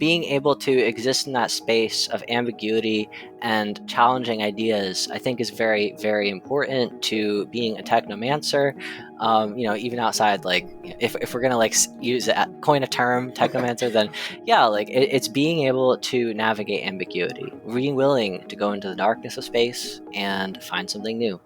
being able to exist in that space of ambiguity and challenging ideas, I think is very, very important to being a technomancer. Even outside, like if we're gonna like use it, coin a term, technomancer, then yeah, like it's being able to navigate ambiguity, being willing to go into the darkness of space and find something new.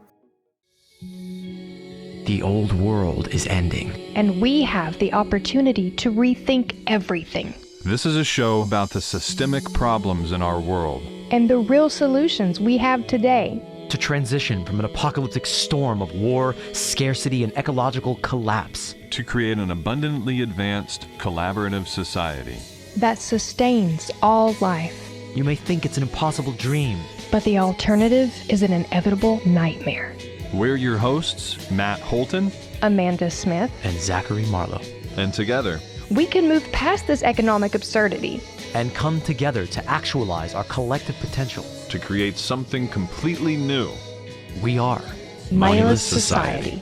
The old world is ending, and we have the opportunity to rethink everything. This is a show about the systemic problems in our world and the real solutions we have today. To transition from an apocalyptic storm of war, scarcity, and ecological collapse. To create an abundantly advanced, collaborative society that sustains all life. You may think it's an impossible dream, but the alternative is an inevitable nightmare. We're your hosts, Matt Holton, Amanda Smith, and Zachary Marlowe. And together, we can move past this economic absurdity and come together to actualize our collective potential. To create something completely new. We are Moneyless Society.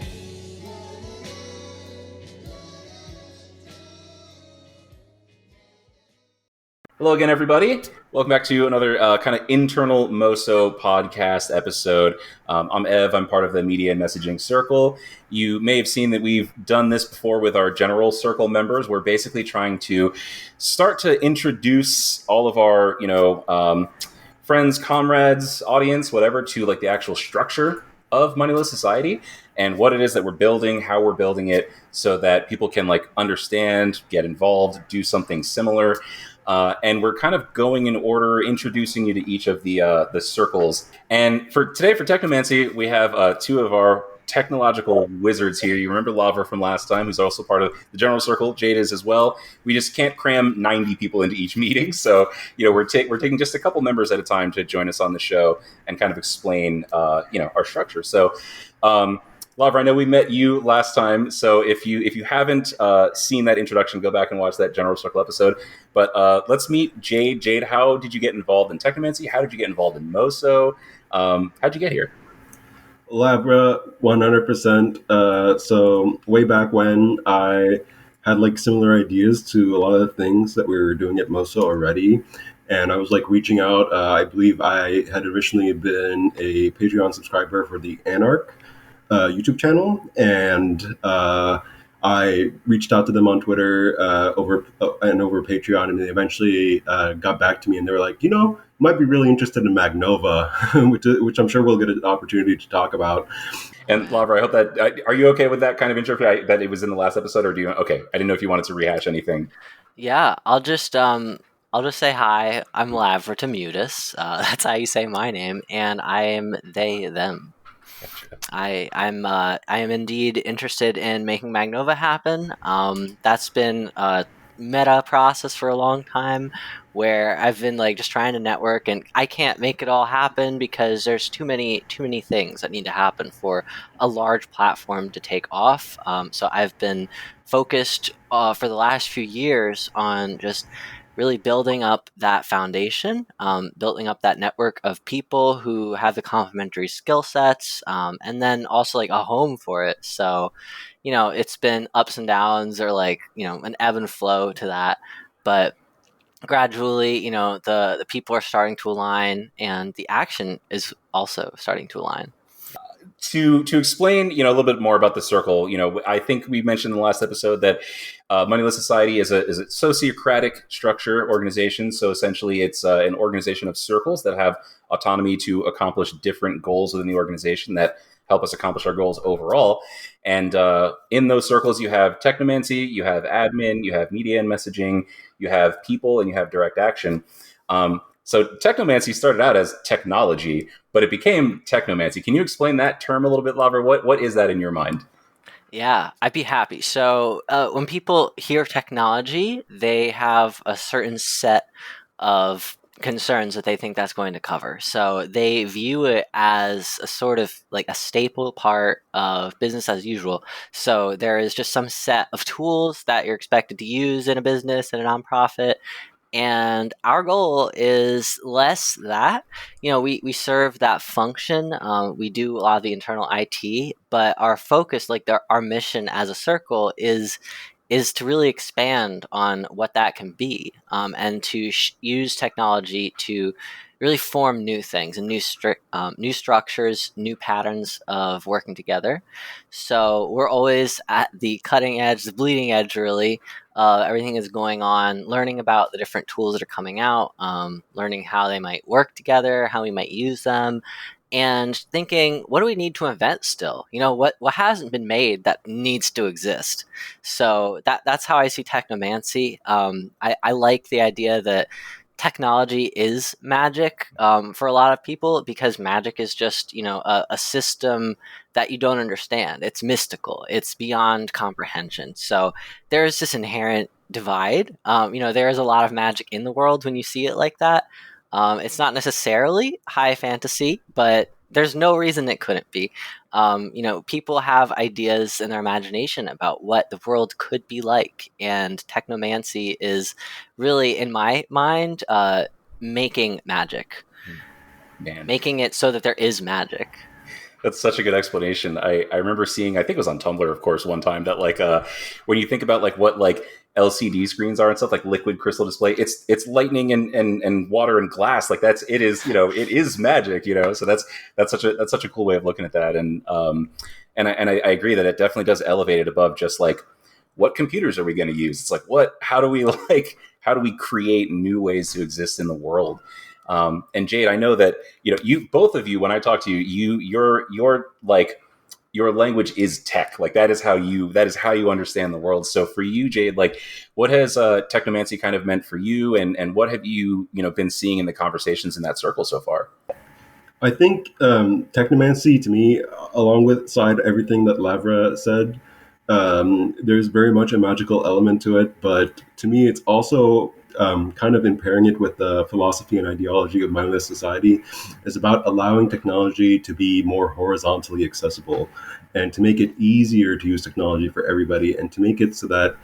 Hello again, everybody. Welcome back to another kind of internal MoSo podcast episode. I'm Ev. I'm part of the Media and Messaging Circle. You may have seen that we've done this before with our General Circle members. We're basically trying to start to introduce all of our, friends, comrades, audience, whatever, to like the actual structure of Moneyless Society and what it is that we're building, how we're building it, so that people can like understand, get involved, do something similar. And we're kind of going in order, introducing you to each of the circles. And for today, for Technomancy, we have two of our technological wizards here. You remember Lavra from last time, who's also part of the General Circle. Jade is as well. We just can't cram 90 people into each meeting. So, we're taking just a couple members at a time to join us on the show and kind of explain, our structure. So, Lavra, I know we met you last time, so if you haven't seen that introduction, go back and watch that General Circle episode. But let's meet Jade. Jade, how did you get involved in Technomancy? How did you get involved in MoSo? How'd you get here? Lavra, 100%. So way back when, I had like similar ideas to a lot of the things that we were doing at MoSo already. And I was like reaching out. I believe I had originally been a Patreon subscriber for the Anarch YouTube channel, and I reached out to them on Twitter over Patreon, and they eventually got back to me, and they were like, you might be really interested in Magnova, which I'm sure we'll get an opportunity to talk about. And Lavra, I hope that are you okay with that kind of intro that it was in the last episode, or do you? Okay, I didn't know if you wanted to rehash anything. Yeah, I'll just say hi. I'm Lavra Tamutis. That's how you say my name, and I am they them. I am indeed interested in making Magnova happen. That's been a meta process for a long time, where I've been like just trying to network, and I can't make it all happen because there's too many things that need to happen for a large platform to take off. So I've been focused for the last few years on just really building up that foundation, building up that network of people who have the complementary skill sets, and then also like a home for it. So, it's been ups and downs, or like, an ebb and flow to that. But gradually, the people are starting to align, and the action is also starting to align. To explain, a little bit more about the circle, I think we mentioned in the last episode that Moneyless Society is a sociocratic structure organization. So essentially, it's an organization of circles that have autonomy to accomplish different goals within the organization that help us accomplish our goals overall. And in those circles, you have technomancy, you have admin, you have media and messaging, you have people, and you have direct action. So technomancy started out as technology, but it became technomancy. Can you explain that term a little bit, Lavra? What is that in your mind? Yeah, I'd be happy. So when people hear technology, they have a certain set of concerns that they think that's going to cover. So they view it as a sort of like a staple part of business as usual. So there is just some set of tools that you're expected to use in a business and a nonprofit. And our goal is less that, we serve that function. We do a lot of the internal IT, but our focus, our mission as a circle is is to really expand on what that can be, and to use technology to really form new things and new structures, new patterns of working together. So we're always at the cutting edge, the bleeding edge, really. Everything is going on, learning about the different tools that are coming out, learning how they might work together, how we might use them, and thinking, what do we need to invent still? What hasn't been made that needs to exist? So that's how I see technomancy. I like the idea that technology is magic, for a lot of people, because magic is just a system that you don't understand. It's mystical. It's beyond comprehension. So there's this inherent divide. There is a lot of magic in the world when you see it like that. It's not necessarily high fantasy, but there's no reason it couldn't be. People have ideas in their imagination about what the world could be like, and technomancy is really, in my mind, making magic, Man, making it so that there is magic. that's such a good explanation. I remember seeing, I think it was on Tumblr, of course, one time that like when you think about like what like LCD screens are and stuff, like liquid crystal display, it's lightning and water and glass. Like it is magic. So that's such a cool way of looking at that. And I agree that it definitely does elevate it above just like, what computers are we going to use? It's like, how do we create new ways to exist in the world? And Jade, I know that you both of you, when I talk to you, your like your language is tech. Like that is how you understand the world. So for you, Jade, like what has technomancy kind of meant for you, and what have you been seeing in the conversations in that circle so far? I think technomancy, to me, along with side everything that Lavra said, there's very much a magical element to it. But to me, it's also kind of in pairing it with the philosophy and ideology of Moneyless Society, is about allowing technology to be more horizontally accessible and to make it easier to use technology for everybody, and to make it so that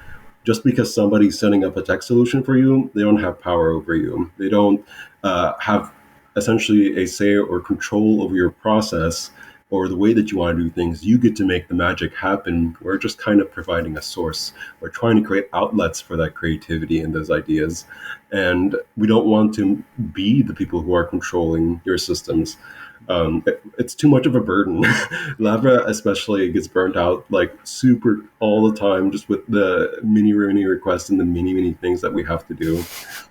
just because somebody's setting up a tech solution for you, they don't have power over you. They don't have essentially a say or control over your process or the way that you want to do things. You get to make the magic happen. We're just kind of providing a source. We're trying to create outlets for that creativity and those ideas. And we don't want to be the people who are controlling your systems. It's too much of a burden. Lavra especially gets burnt out like super all the time, just with the many requests and the many things that we have to do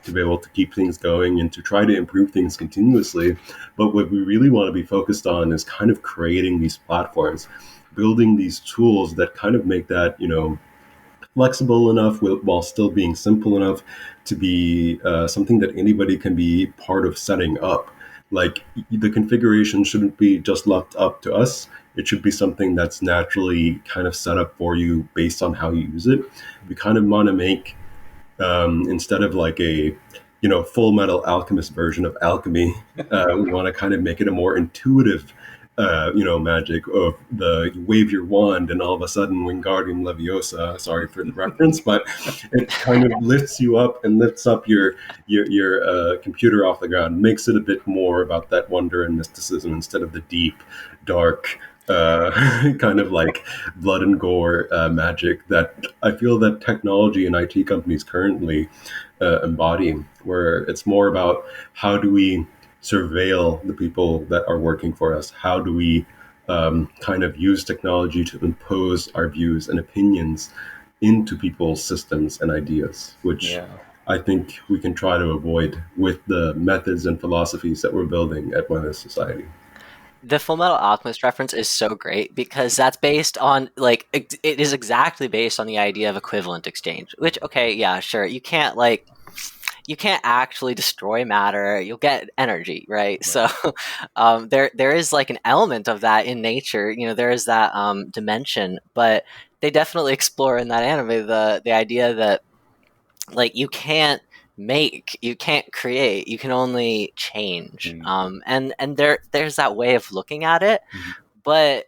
to be able to keep things going and to try to improve things continuously. But what we really want to be focused on is kind of creating these platforms, building these tools that kind of make that, flexible enough while still being simple enough to be something that anybody can be part of setting up. Like the configuration shouldn't be just left up to us. It should be something that's naturally kind of set up for you based on how you use it. We kind of want to make, instead of like a, Full Metal Alchemist version of alchemy, we want to kind of make it a more intuitive, magic of you wave your wand and all of a sudden Wingardium Leviosa, sorry for the reference, but it kind of lifts you up and lifts up your computer off the ground, makes it a bit more about that wonder and mysticism instead of the deep, dark, kind of like blood and gore magic that I feel that technology and IT companies currently embody, where it's more about how do we surveil the people that are working for us? How do we kind of use technology to impose our views and opinions into people's systems and ideas, which I think we can try to avoid with the methods and philosophies that we're building at Moneyless Society. The Full Metal Alchemist reference is so great because that's based on, like, it is exactly based on the idea of equivalent exchange, which, okay, yeah, sure. You can't actually destroy matter. You'll get energy, right? So there is like an element of that in nature. There is that dimension, but they definitely explore in that anime the idea that, like, you can't create, you can only change. And there's that way of looking at it, but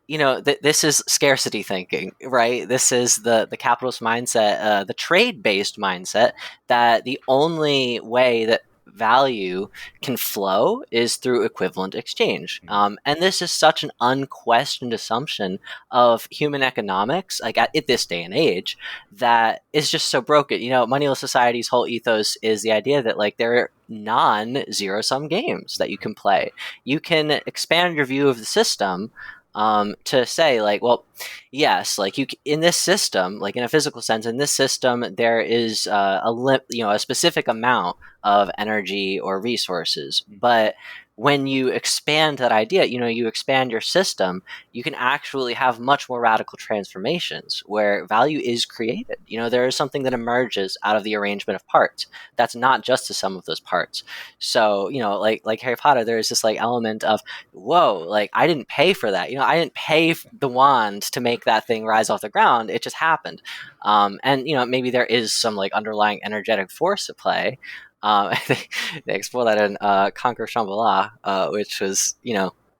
this is scarcity thinking, right? This is the capitalist mindset, the trade-based mindset, that the only way that value can flow is through equivalent exchange. And this is such an unquestioned assumption of human economics, like at this day and age, that is just so broken. Moneyless Society's whole ethos is the idea that like there are non-zero sum games that you can play. You can expand your view of the system to say like, well, yes, like in this system, like in a physical sense, in this system, there is a specific amount of energy or resources. But when you expand that idea, you expand your system, you can actually have much more radical transformations where value is created. There is something that emerges out of the arrangement of parts. That's not just the sum of those parts. So, like Harry Potter, there is this like element of, whoa, like I didn't pay for that. I didn't pay the wand to make that thing rise off the ground. It just happened. And maybe there is some like underlying energetic force at play. I think they explore that in Conquer Shambhala, which was,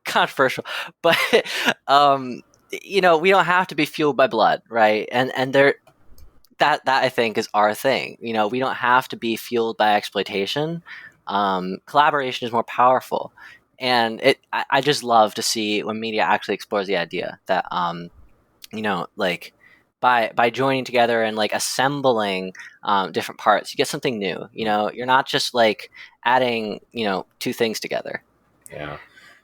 controversial. But, we don't have to be fueled by blood, right? And that I think is our thing. We don't have to be fueled by exploitation. Collaboration is more powerful. And I just love to see when media actually explores the idea that, like by joining together and like assembling different parts, you get something new. You're not just like adding, two things together. Yeah,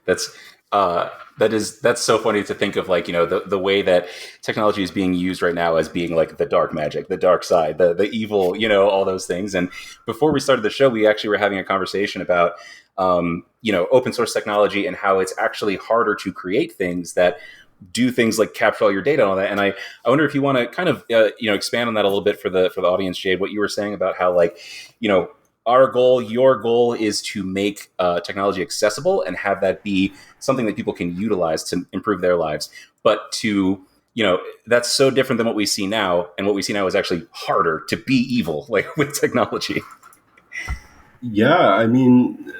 that's so funny to think of, like, the way that technology is being used right now as being like the dark magic, the dark side, the evil, all those things. And before we started the show, we actually were having a conversation about open source technology and how it's actually harder to create things that do things like capture all your data and all that. And I wonder if you want to kind of expand on that a little bit for the audience, Jade, what you were saying about how, like, your goal is to make technology accessible and have that be something that people can utilize to improve their lives. But that's so different than what we see now. And what we see now is actually harder to be evil, like with technology. Yeah, I mean,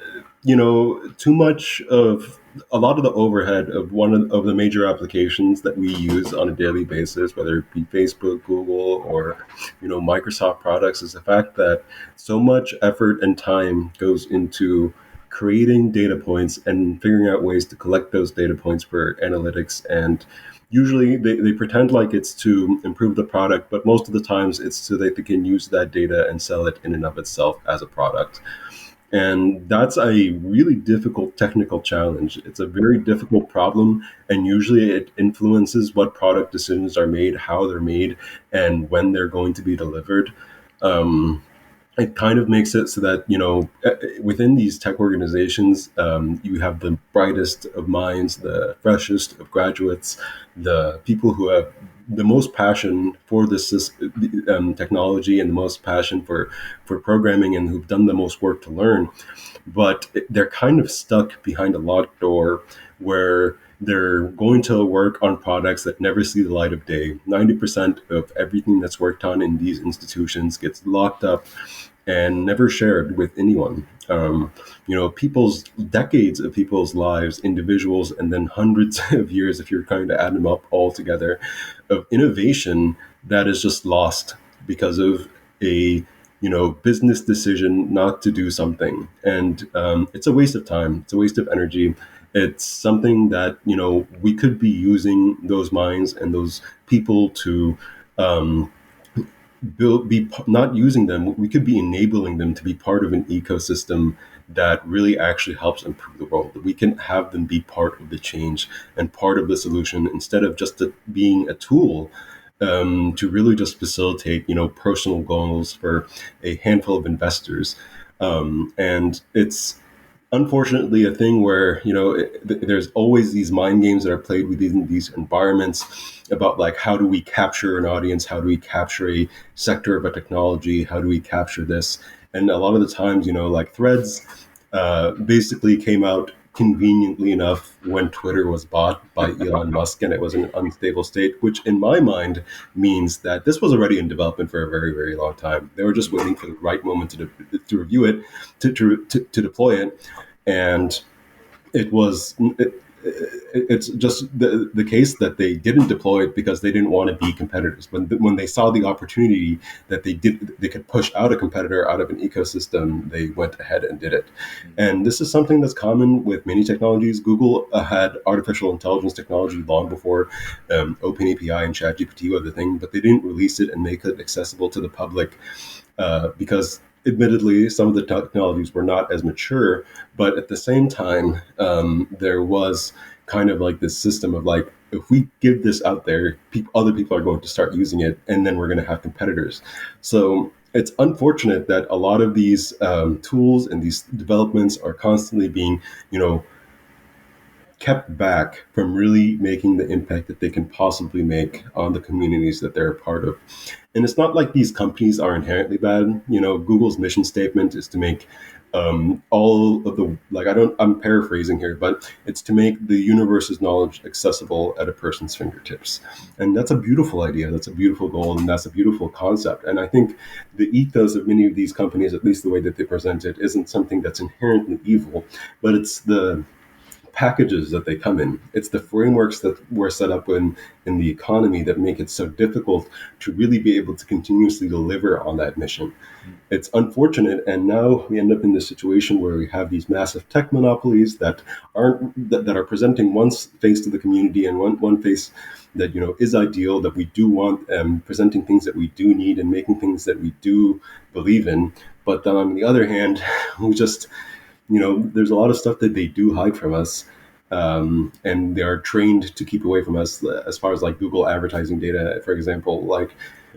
too much of a lot of the overhead of one of the major applications that we use on a daily basis, whether it be Facebook, Google, or Microsoft products, is the fact that so much effort and time goes into creating data points and figuring out ways to collect those data points for analytics. And usually they pretend like it's to improve the product, but most of the times it's so that they can use that data and sell it in and of itself as a product. And that's a really difficult technical challenge. It's a very difficult problem, and usually it influences what product decisions are made, how they're made, and when they're going to be delivered. It kind of makes it so that, within these tech organizations, you have the brightest of minds, the freshest of graduates, the people who have the most passion for this technology and the most passion for programming and who've done the most work to learn. But they're kind of stuck behind a locked door where they're going to work on products that never see the light of day. 90% of everything that's worked on in these institutions gets locked up and never shared with anyone. Decades of people's lives, individuals, and then hundreds of years, if you're trying to add them up all together, of innovation that is just lost because of a business decision not to do something. And it's a waste of time. It's a waste of energy. It's something that we could be using those minds and those people to not using them. We could be enabling them to be part of an ecosystem that really actually helps improve the world. We can have them be part of the change and part of the solution instead of just being a tool to really just facilitate, personal goals for a handful of investors. And it's unfortunately a thing where, there's always these mind games that are played within these environments about, like, how do we capture an audience? How do we capture a sector of a technology? How do we capture this? And a lot of the times, like Threads basically came out conveniently enough when Twitter was bought by Elon Musk and it was in an unstable state, which in my mind means that this was already in development for a very, very long time. They were just waiting for the right moment to review it, to deploy it. And it's just the case that they didn't deploy it because they didn't want to be competitors. When they saw the opportunity that they could push out a competitor out of an ecosystem, they went ahead and did it. And this is something that's common with many technologies. Google had artificial intelligence technology long before OpenAPI and ChatGPT were the thing, but they didn't release it and make it accessible to the public because admittedly, some of the technologies were not as mature, but at the same time, there was kind of like this system of like, if we give this out there, other people are going to start using it, and then we're going to have competitors. So it's unfortunate that a lot of these tools and these developments are constantly being, kept back from really making the impact that they can possibly make on the communities that they're a part of. And it's not like these companies are inherently bad. Google's mission statement is to make all of the, I'm paraphrasing here, but it's to make the universe's knowledge accessible at a person's fingertips. And that's a beautiful idea. That's a beautiful goal. And that's a beautiful concept. And I think the ethos of many of these companies, at least the way that they present it, isn't something that's inherently evil, but it's the packages that they come in. It's the frameworks that were set up in the economy that make it so difficult to really be able to continuously deliver on that mission. It's unfortunate, and now we end up in this situation where we have these massive tech monopolies that are presenting one face to the community and one face that is ideal, that we do want, presenting things that we do need and making things that we do believe in. But then on the other hand, we just there's a lot of stuff that they do hide from us, and they are trained to keep away from us, as far as like Google advertising data, for example.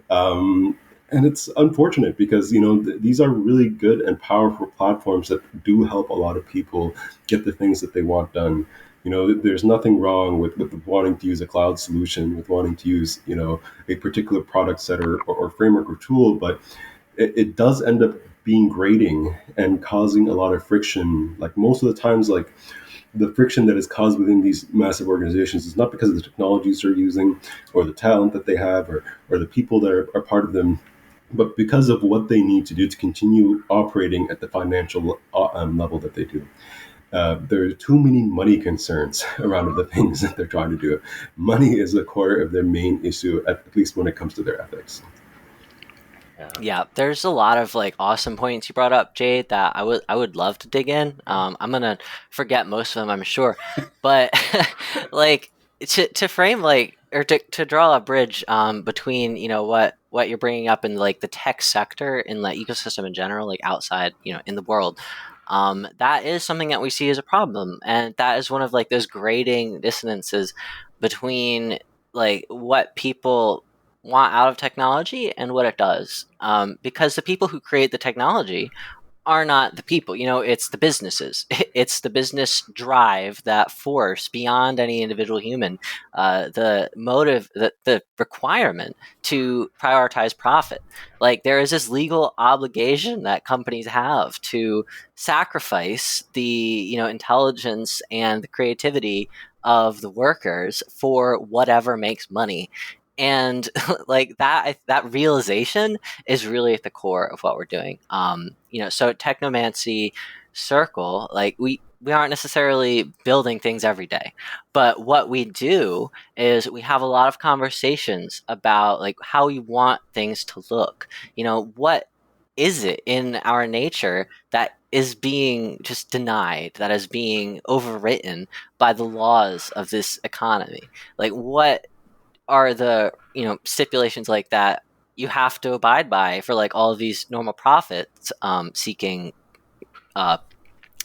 And it's unfortunate because these are really good and powerful platforms that do help a lot of people get the things that they want done. There's nothing wrong with wanting to use a cloud solution, with wanting to use a particular product set or framework or tool, but it does end up being grating and causing a lot of friction. Like most of the times, like the friction that is caused within these massive organizations is not because of the technologies they're using or the talent that they have or the people that are part of them, but because of what they need to do to continue operating at the financial level that they do. There are too many money concerns around the things that they're trying to do. Money is the core of their main issue, at least when it comes to their ethics. Yeah, there's a lot of like awesome points you brought up, Jade, that I would love to dig in. I'm gonna forget most of them, I'm sure, but like to frame like or to draw a bridge between what you're bringing up in like the tech sector and the ecosystem in general, like outside in the world. That is something that we see as a problem, and that is one of like those grading dissonances between like what people want out of technology and what it does, because the people who create the technology are not the people. It's the businesses. It's the business drive, that force beyond any individual human, the motive, the requirement to prioritize profit. Like there is this legal obligation that companies have to sacrifice the intelligence and the creativity of the workers for whatever makes money. And like that realization is really at the core of what we're doing. So Technomancy Circle, like we aren't necessarily building things every day, but what we do is we have a lot of conversations about like how we want things to look. What is it in our nature that is being just denied, that is being overwritten by the laws of this economy? Like what are the stipulations like that you have to abide by for like all of these normal profits seeking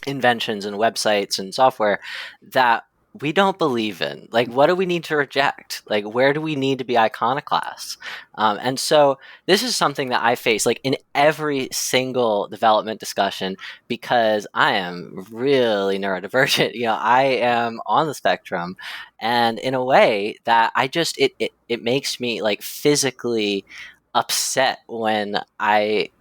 inventions and websites and software that we don't believe in? Like what do we need to reject? Like where do we need to be iconoclasts? And so this is something that I face like in every single development discussion, because I am really neurodivergent. I am on the spectrum, and in a way that I just it makes me like physically upset when I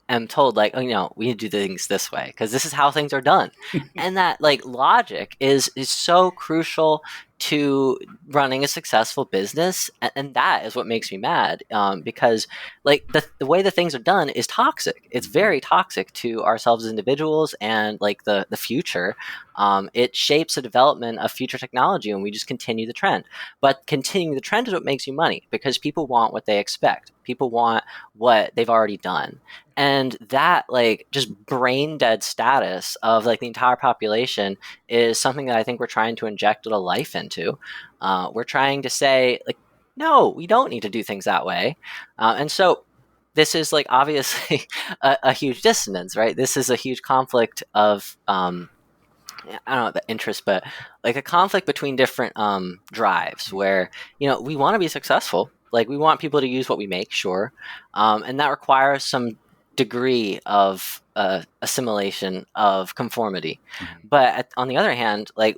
am told like, we need to do things this way because this is how things are done. And that like logic is so crucial to running a successful business, and that is what makes me mad, because like the way that things are done is toxic. It's very toxic to ourselves as individuals and like the future. It shapes the development of future technology, and we just continue the trend. But continuing the trend is what makes you money, because people want what they expect. People want what they've already done. And that like just brain dead status of like the entire population is something that I think we're trying to inject a little life into. We're trying to say like, no, we don't need to do things that way. And so this is like obviously a huge dissonance, right? This is a huge conflict of I don't know the interest, but like a conflict between different drives where, we want to be successful. Like we want people to use what we make, sure. And that requires some degree of assimilation of conformity. But on the other hand, like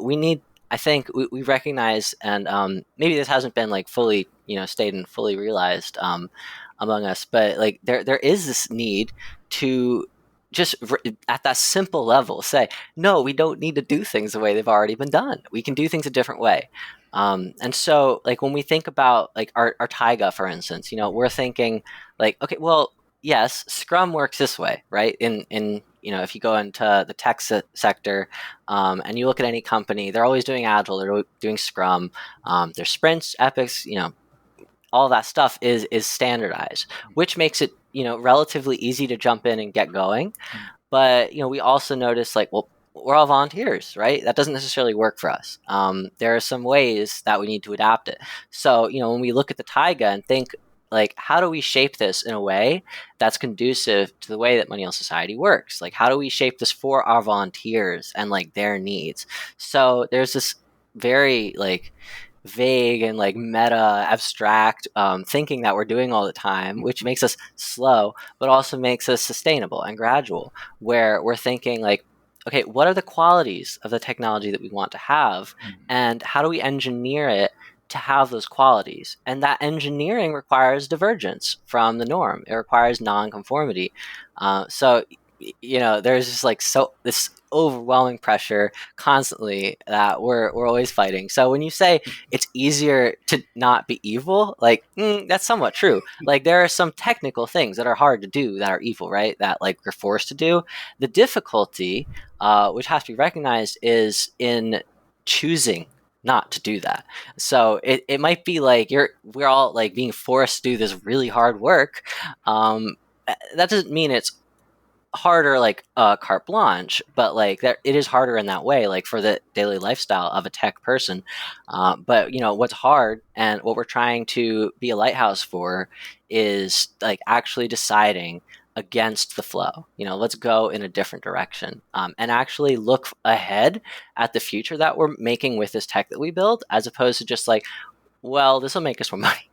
I think we recognize, and maybe this hasn't been like fully, stated and fully realized among us, but like there is this need to just at that simple level say, no, we don't need to do things the way they've already been done. We can do things a different way. And so like when we think about like our taiga, for instance, we're thinking like, okay, well, yes, Scrum works this way, right? In if you go into the tech sector and you look at any company, they're always doing Agile, they're doing Scrum, there's sprints, epics, all that stuff is standardized, which makes it relatively easy to jump in and get going. But we also notice like, well, we're all volunteers, right? That doesn't necessarily work for us. There are some ways that we need to adapt it. So when we look at the taiga and think like, how do we shape this in a way that's conducive to the way that Moneyless Society works? Like, how do we shape this for our volunteers and like their needs? So there's this very like vague and like meta abstract thinking that we're doing all the time, which makes us slow, but also makes us sustainable and gradual, where we're thinking like, okay, what are the qualities of the technology that we want to have, and how do we engineer it to have those qualities? And that engineering requires divergence from the norm. It requires non-conformity. So there's just like this overwhelming pressure constantly that we're always fighting. So when you say it's easier to not be evil, like that's somewhat true. Like there are some technical things that are hard to do that are evil, right? That like we're forced to do. The difficulty, which has to be recognized, is in choosing not to do that. So it might be like we're all like being forced to do this really hard work. That doesn't mean it's harder like carte blanche, but like it is harder in that way, like for the daily lifestyle of a tech person. But what's hard and what we're trying to be a lighthouse for is like actually deciding against the flow. Let's go in a different direction, and actually look ahead at the future that we're making with this tech that we build, as opposed to just like, well, this will make us more money.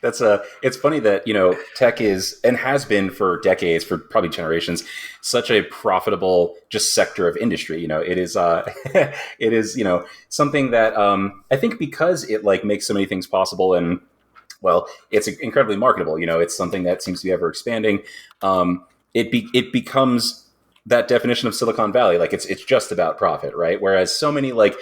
It's funny that, tech is and has been for decades, for probably generations, such a profitable just sector of industry. It is, it is, something that I think because it like makes so many things possible, and well, it's incredibly marketable. It's something that seems to be ever expanding. It becomes that definition of Silicon Valley. Like it's just about profit, right? Whereas so many like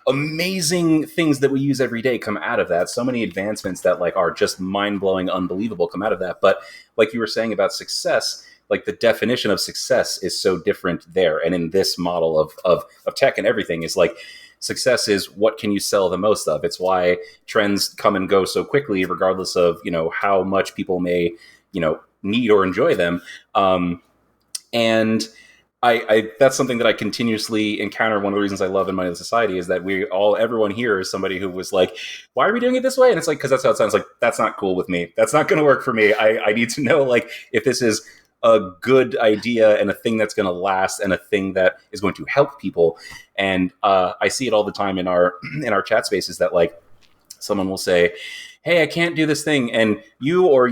amazing things that we use every day come out of that. So many advancements that like are just mind-blowing, unbelievable come out of that. But like you were saying about success, like the definition of success is so different there. And in this model of tech and everything is like, success is what can you sell the most of. It's why trends come and go so quickly, regardless of, how much people may, need or enjoy them. And I that's something that I continuously encounter. One of the reasons I love in Moneyless Society is that everyone here is somebody who was like, why are we doing it this way? And it's like, because that's how it sounds. Like, that's not cool with me. That's not going to work for me. I need to know like if this is a good idea and a thing that's going to last and a thing that is going to help people. And I see it all the time in our chat spaces that like someone will say, hey, I can't do this thing. And you or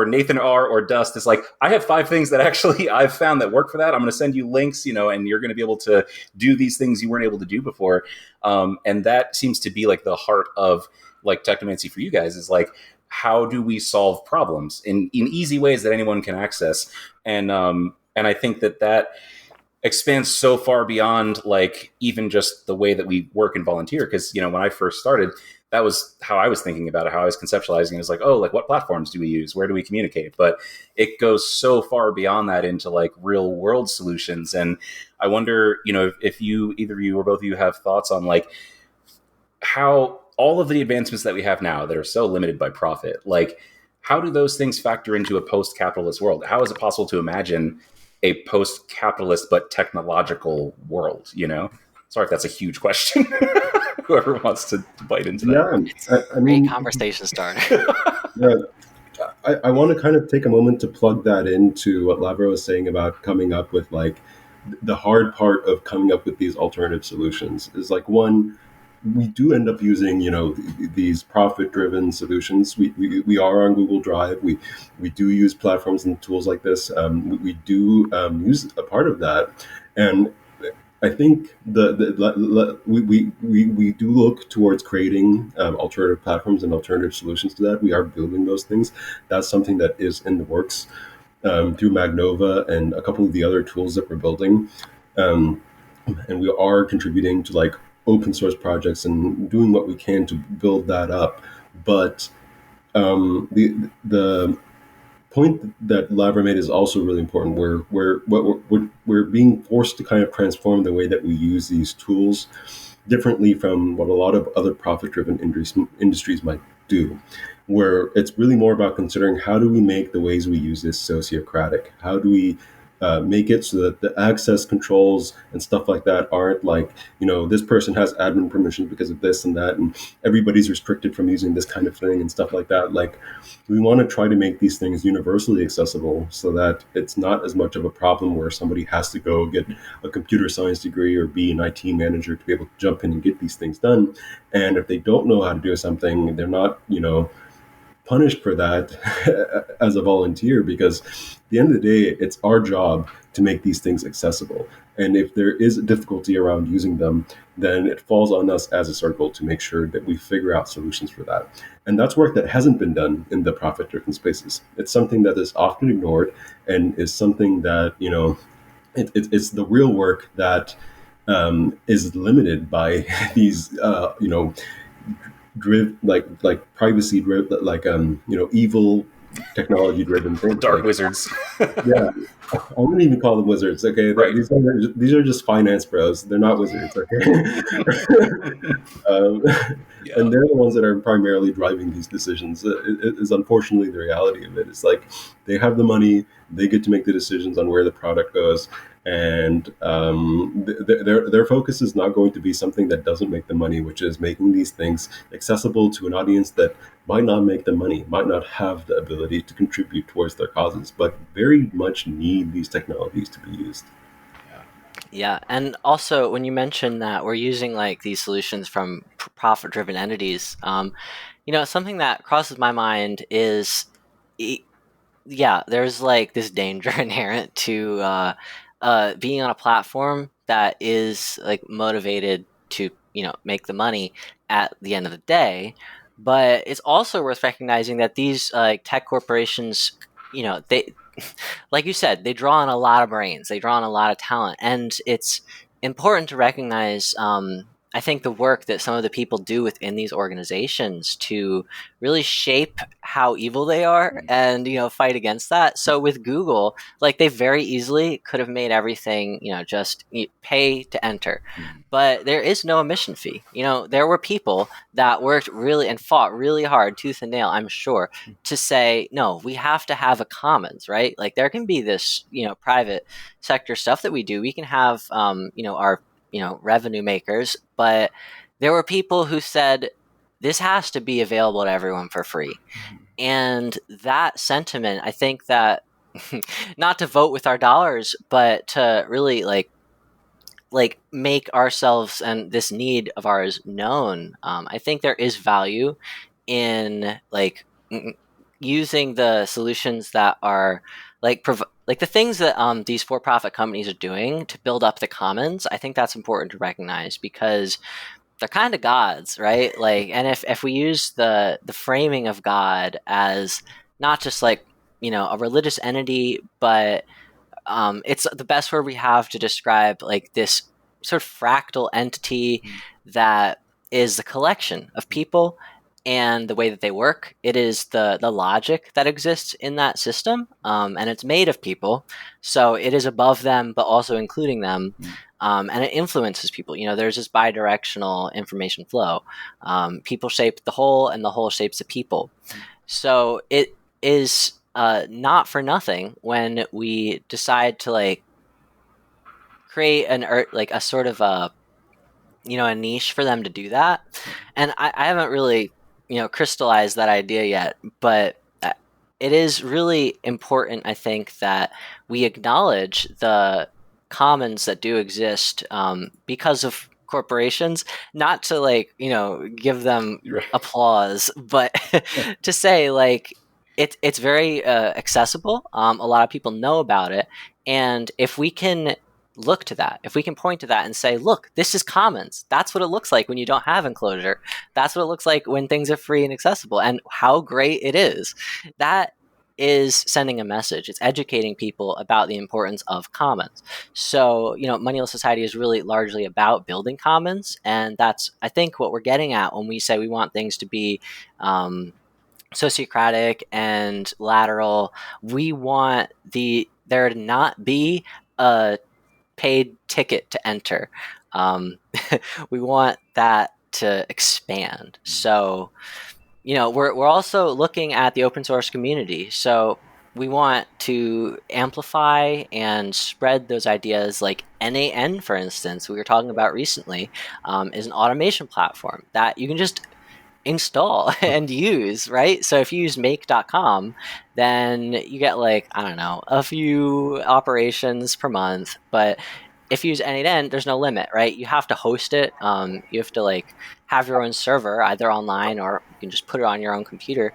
Nathan R. or Dust is like, I have 5 things that actually I've found that work for that. I'm going to send you links, and you're going to be able to do these things you weren't able to do before. And that seems to be like the heart of like Technomancy for you guys, is like, how do we solve problems in easy ways that anyone can access? And I think that expands so far beyond like even just the way that we work and volunteer. Because when I first started, that was how I was thinking about it, how I was conceptualizing it. It was like, oh, like what platforms do we use? Where do we communicate? But it goes so far beyond that into like real world solutions. And I wonder, if you, either of you or both of you, have thoughts on like how all of the advancements that we have now that are so limited by profit, like how do those things factor into a post-capitalist world? How is it possible to imagine a post-capitalist but technological world? Sorry if that's a huge question. Whoever wants to bite into that. Yeah, I Great mean, conversation starter. yeah, I want to kind of take a moment to plug that into what Lavro was saying about coming up with like the hard part of coming up with these alternative solutions is like, one, we do end up using these profit driven solutions. We are on Google Drive. We do use platforms and tools like this. We do use a part of that, and I think we do look towards creating alternative platforms and alternative solutions to that. We are building those things. That's something that is in the works through Magnova and a couple of the other tools that we're building. And we are contributing to like open source projects and doing what we can to build that up. But the point that Lavra made is also really important. We're being forced to kind of transform the way that we use these tools differently from what a lot of other profit-driven industries might do, where it's really more about considering how do we make the ways we use this sociocratic? How do we make it so that the access controls and stuff like that aren't like, this person has admin permissions because of this and that, and everybody's restricted from using this kind of thing and stuff like that. Like, we want to try to make these things universally accessible so that it's not as much of a problem where somebody has to go get a computer science degree or be an IT manager to be able to jump in and get these things done. And if they don't know how to do something, they're not, punished for that as a volunteer, because at the end of the day, it's our job to make these things accessible. And if there is a difficulty around using them, then it falls on us as a circle to make sure that we figure out solutions for that. And that's work that hasn't been done in the profit-driven spaces. It's something that is often ignored and is something that, it's the real work that is limited by these, like privacy driven, like evil technology driven things. Dark wizards. Yeah, I wouldn't even call them wizards. Okay, right. These are just finance bros. They're not wizards. Okay, and they're the ones that are primarily driving these decisions. It is unfortunately the reality of it. It's like they have the money, they get to make the decisions on where the product goes, and their focus is not going to be something that doesn't make the money, which is making these things accessible to an audience that might not make the money, might not have the ability to contribute towards their causes, but very much need these technologies to be used. Yeah, and also when you mentioned that we're using like these solutions from profit-driven entities, something that crosses my mind is, there's like this danger inherent to being on a platform that is like motivated to make the money at the end of the day. But it's also worth recognizing that these tech corporations, they, like you said, they draw on a lot of brains, they draw on a lot of talent, and it's important to recognize. I think the work that some of the people do within these organizations to really shape how evil they are and fight against that. So with Google, like they very easily could have made everything just pay to enter, but there is no admission fee. There were people that worked really and fought really hard, tooth and nail, I'm sure, to say no, we have to have a commons, right? Like there can be this private sector stuff that we do. We can have our revenue makers, but there were people who said this has to be available to everyone for free. And that sentiment, I think that not to vote with our dollars, but to really like make ourselves and this need of ours known. I think there is value in like using the solutions that are like the things that these for-profit companies are doing to build up the commons. I think that's important to recognize because they're kind of gods, right? Like, and if we use the framing of God as not just like a religious entity, but it's the best word we have to describe like this sort of fractal entity that is the collection of people and the way that they work. It is the logic that exists in that system, and it's made of people, so it is above them but also including them, and it influences people. There's this bidirectional information flow. People shape the whole, and the whole shapes the people. So it is not for nothing when we decide to like create a sort of a niche for them to do that. And I haven't really crystallized that idea yet, but it is really important, I think, that we acknowledge the commons that do exist, because of corporations, not to like give them applause, but to say like it's very accessible. A lot of people know about it, and if we can look to that, if we can point to that and say, look, this is commons, that's what it looks like when you don't have enclosure, that's what it looks like when things are free and accessible, and how great it is, that is sending a message. It's educating people about the importance of commons. So Moneyless Society is really largely about building commons, and that's, I think, what we're getting at when we say we want things to be sociocratic and lateral. We want there to not be a paid ticket to enter. We want that to expand. So, we're also looking at the open source community. So we want to amplify and spread those ideas. Like NAN, for instance, we were talking about recently, is an automation platform that you can just install and use, right? So if you use make.com, then you get like, I don't know, a few operations per month. But if you use NAN, there's no limit, right? You have to host it. You have to like have your own server, either online or you can just put it on your own computer.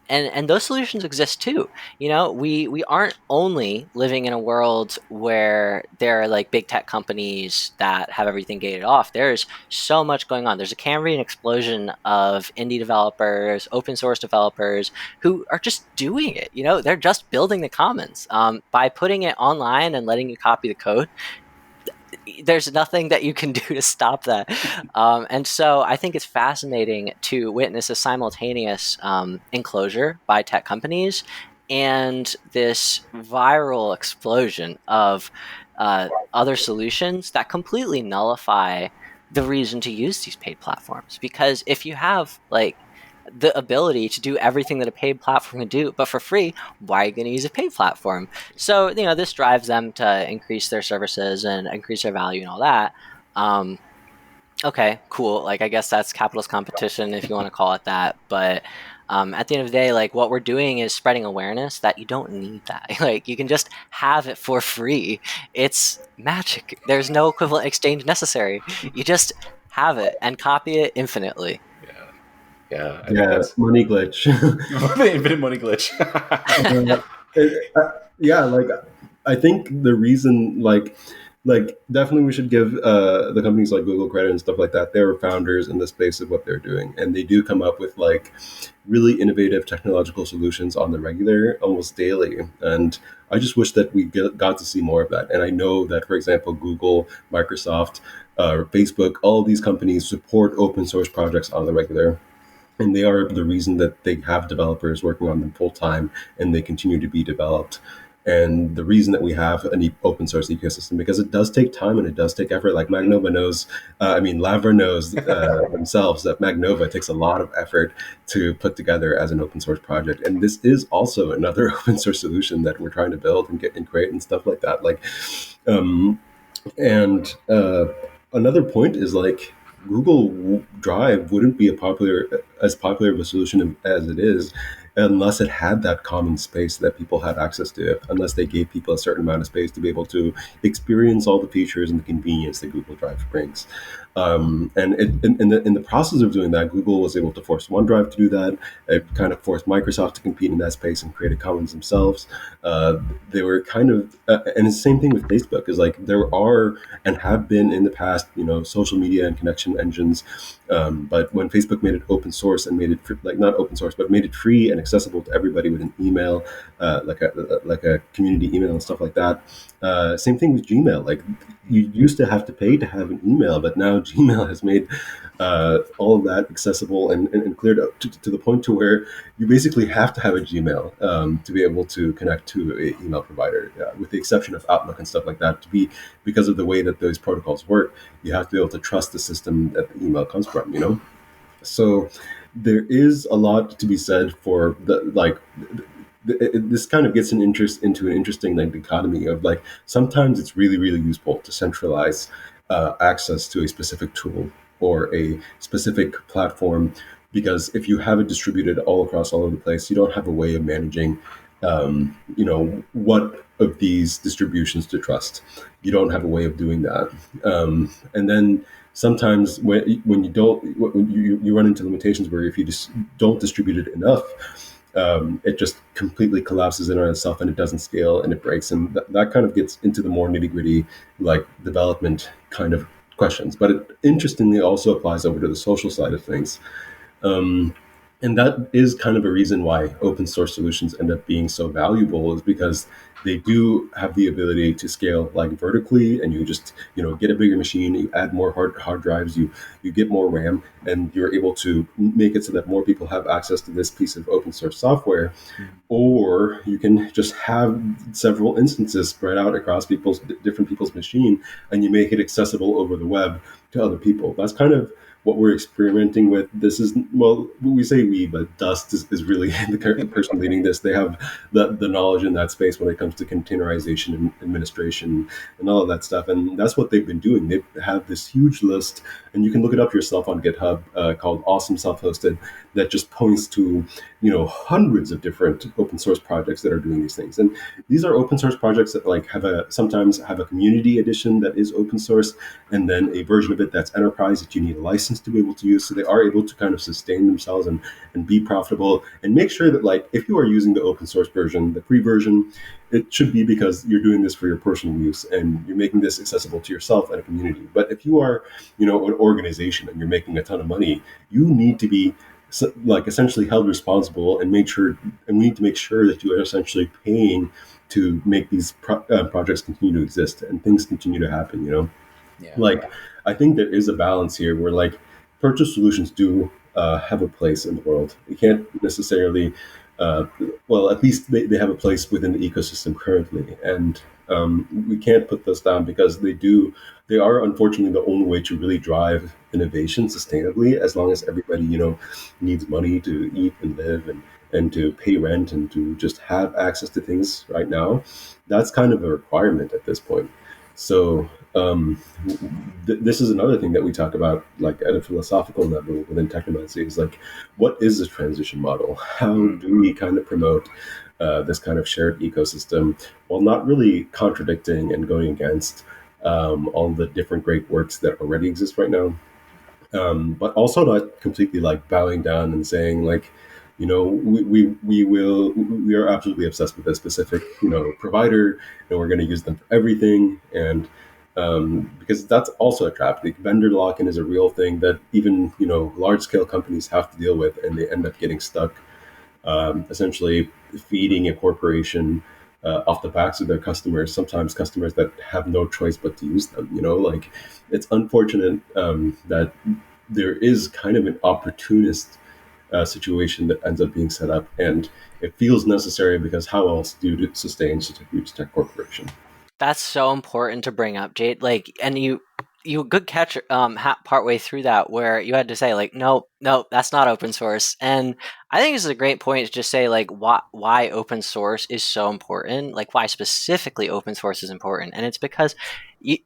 And those solutions exist too. We aren't only living in a world where there are like big tech companies that have everything gated off. There's so much going on. There's a Cambrian explosion of indie developers, open source developers who are just doing it. They're just building the commons by putting it online and letting you copy the code. There's nothing that you can do to stop that. And so I think it's fascinating to witness a simultaneous enclosure by tech companies and this viral explosion of other solutions that completely nullify the reason to use these paid platforms. Because if you have like the ability to do everything that a paid platform can do, but for free, why are you going to use a paid platform? So, this drives them to increase their services and increase their value and all that. Okay, cool. Like, I guess that's capitalist competition, if you want to call it that. But at the end of the day, like, what we're doing is spreading awareness that you don't need that. Like, you can just have it for free. It's magic. There's no equivalent exchange necessary. You just have it and copy it infinitely. Yeah, money glitch. The infinite money glitch. Like I think the reason, like definitely we should give the companies like Google credit and stuff like that. They were founders in the space of what they're doing, and they do come up with like really innovative technological solutions on the regular, almost daily. And I just wish that we got to see more of that. And I know that, for example, Google, Microsoft, Facebook, all of these companies support open source projects on the regular. And they are the reason that they have developers working on them full time, and they continue to be developed. And the reason that we have an open source ecosystem, because it does take time and it does take effort. Like Magnova knows, Lavra knows themselves that Magnova takes a lot of effort to put together as an open source project. And this is also another open source solution that we're trying to build and get and create and stuff like that. Another point is like, Google Drive wouldn't be as popular of a solution as it is unless it had that common space that people had access to, unless they gave people a certain amount of space to be able to experience all the features and the convenience that Google Drive brings. In the process of doing that, Google was able to force OneDrive to do that. It kind of forced Microsoft to compete in that space and create a commons themselves. They were kind of, and it's the same thing with Facebook, is like there are and have been in the past, social media and connection engines. But when Facebook made it open source and made it not open source, but made it free and accessible to everybody with an email, like a community email and stuff like that. Same thing with Gmail. Like you used to have to pay to have an email, but now Gmail has made all of that accessible and cleared up to the point to where you basically have to have a Gmail to be able to connect to an email provider, with the exception of Outlook and stuff like that. Because of the way that those protocols work, you have to be able to trust the system that the email comes from. So there is a lot to be said for this kind of gets into an interesting like dichotomy of like sometimes it's really really useful to centralize access to a specific tool or a specific platform, because if you have it distributed all across all over the place, you don't have a way of managing what of these distributions to trust. You don't have a way of doing that, and then sometimes when you run into limitations where if you just don't distribute it enough, it just completely collapses in on itself and it doesn't scale and it breaks. And that kind of gets into the more nitty gritty, like development kind of questions. But it interestingly also applies over to the social side of things. And that is kind of a reason why open source solutions end up being so valuable, is because they do have the ability to scale like vertically, and you just get a bigger machine, you add more hard drives, you get more RAM, and you're able to make it so that more people have access to this piece of open source software. Or you can just have several instances spread out across different people's machine, and you make it accessible over the web to other people. That's kind of what we're experimenting with. This is, well, we say we, but Dust is really the person leading this. They have the knowledge in that space when it comes to containerization and administration and all of that stuff. And that's what they've been doing. They have this huge list, and you can look it up yourself on GitHub, called Awesome Self-Hosted, that just points to hundreds of different open source projects that are doing these things. And these are open source projects that like sometimes have a community edition that is open source, and then a version of it that's enterprise that you need a license to be able to use. So they are able to kind of sustain themselves and be profitable, and make sure that like if you are using the open source version, the free version, it should be because you're doing this for your personal use and you're making this accessible to yourself and a community. But if you are an organization and you're making a ton of money, you need to be like essentially held responsible and we need to make sure that you are essentially paying to make these projects continue to exist and things continue to happen. Like I think there is a balance here where like purchase solutions do have a place in the world. You can't necessarily well, at least they have a place within the ecosystem currently, and we can't put those down because they are unfortunately the only way to really drive innovation sustainably, as long as everybody needs money to eat and live and to pay rent and to just have access to things right now. That's kind of a requirement at this point. So this is another thing that we talk about, like at a philosophical level within Technomancy, is like, what is the transition model? How do we kind of promote this kind of shared ecosystem while not really contradicting and going against all the different great works that already exist right now, but also not completely like bowing down and saying like, we are absolutely obsessed with a specific provider, and we're going to use them for everything. And because that's also a trap. Like vendor lock-in is a real thing that even large scale companies have to deal with, and they end up getting stuck essentially feeding a corporation off the backs of their customers, sometimes customers that have no choice but to use them. Like it's unfortunate that there is kind of an opportunist situation that ends up being set up, and it feels necessary because how else do you sustain such a huge tech corporation? That's so important to bring up, Jade. Like, and you good catch partway through that where you had to say like, no, that's not open source. And I think this is a great point to just say like why open source is so important, like why specifically open source is important. And it's because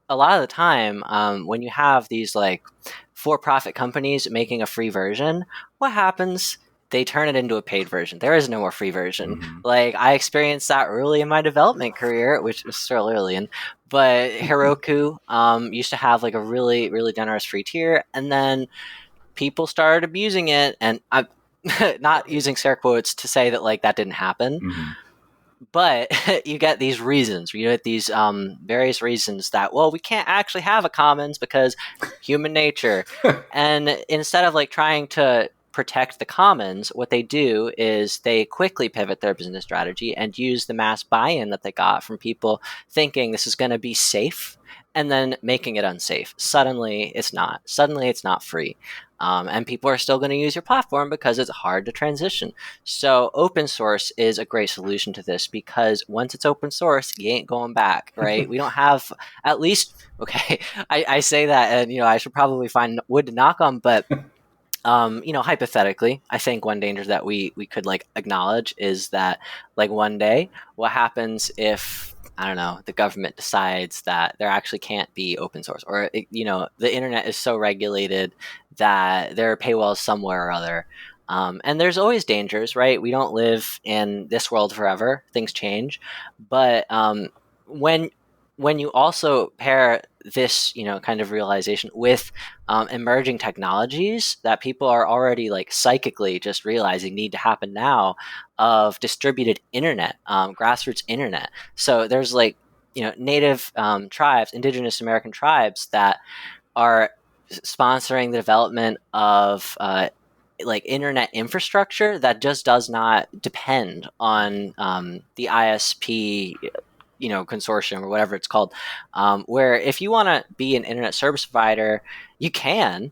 a lot of the time when you have these like for-profit companies making a free version, what happens? They turn it into a paid version. There is no more free version. Like I experienced that early in my development career, which was still early in, but Heroku used to have like a really, really generous free tier, and then people started abusing it. And I'm not using scare quotes to say that like that didn't happen, but you get these reasons, you get these various reasons that, well, we can't actually have a commons because human nature. And instead of like trying to protect the commons, what they do is they quickly pivot their business strategy and use the mass buy-in that they got from people thinking this is going to be safe and then making it unsafe. Suddenly it's not. Suddenly it's not free. And people are still going to use your platform because it's hard to transition. So open source is a great solution to this, because once it's open source, you ain't going back, right? We don't have, at least, okay, I say that, and, you know, I should probably find wood to knock on, but you know, hypothetically, I think one danger that we could like acknowledge is that, like, one day, what happens if, I don't know, the government decides that there actually can't be open source, or you know, the internet is so regulated that there are paywalls somewhere or other. And there's always dangers, right? We don't live in this world forever. Things change, but when you also pair this, you know, kind of realization with emerging technologies that people are already like psychically just realizing need to happen now, of distributed internet, grassroots internet. So there's like, you know, native tribes, indigenous American tribes that are sponsoring the development of like internet infrastructure that just does not depend on the ISP, you know, consortium or whatever it's called, where if you want to be an internet service provider, you can.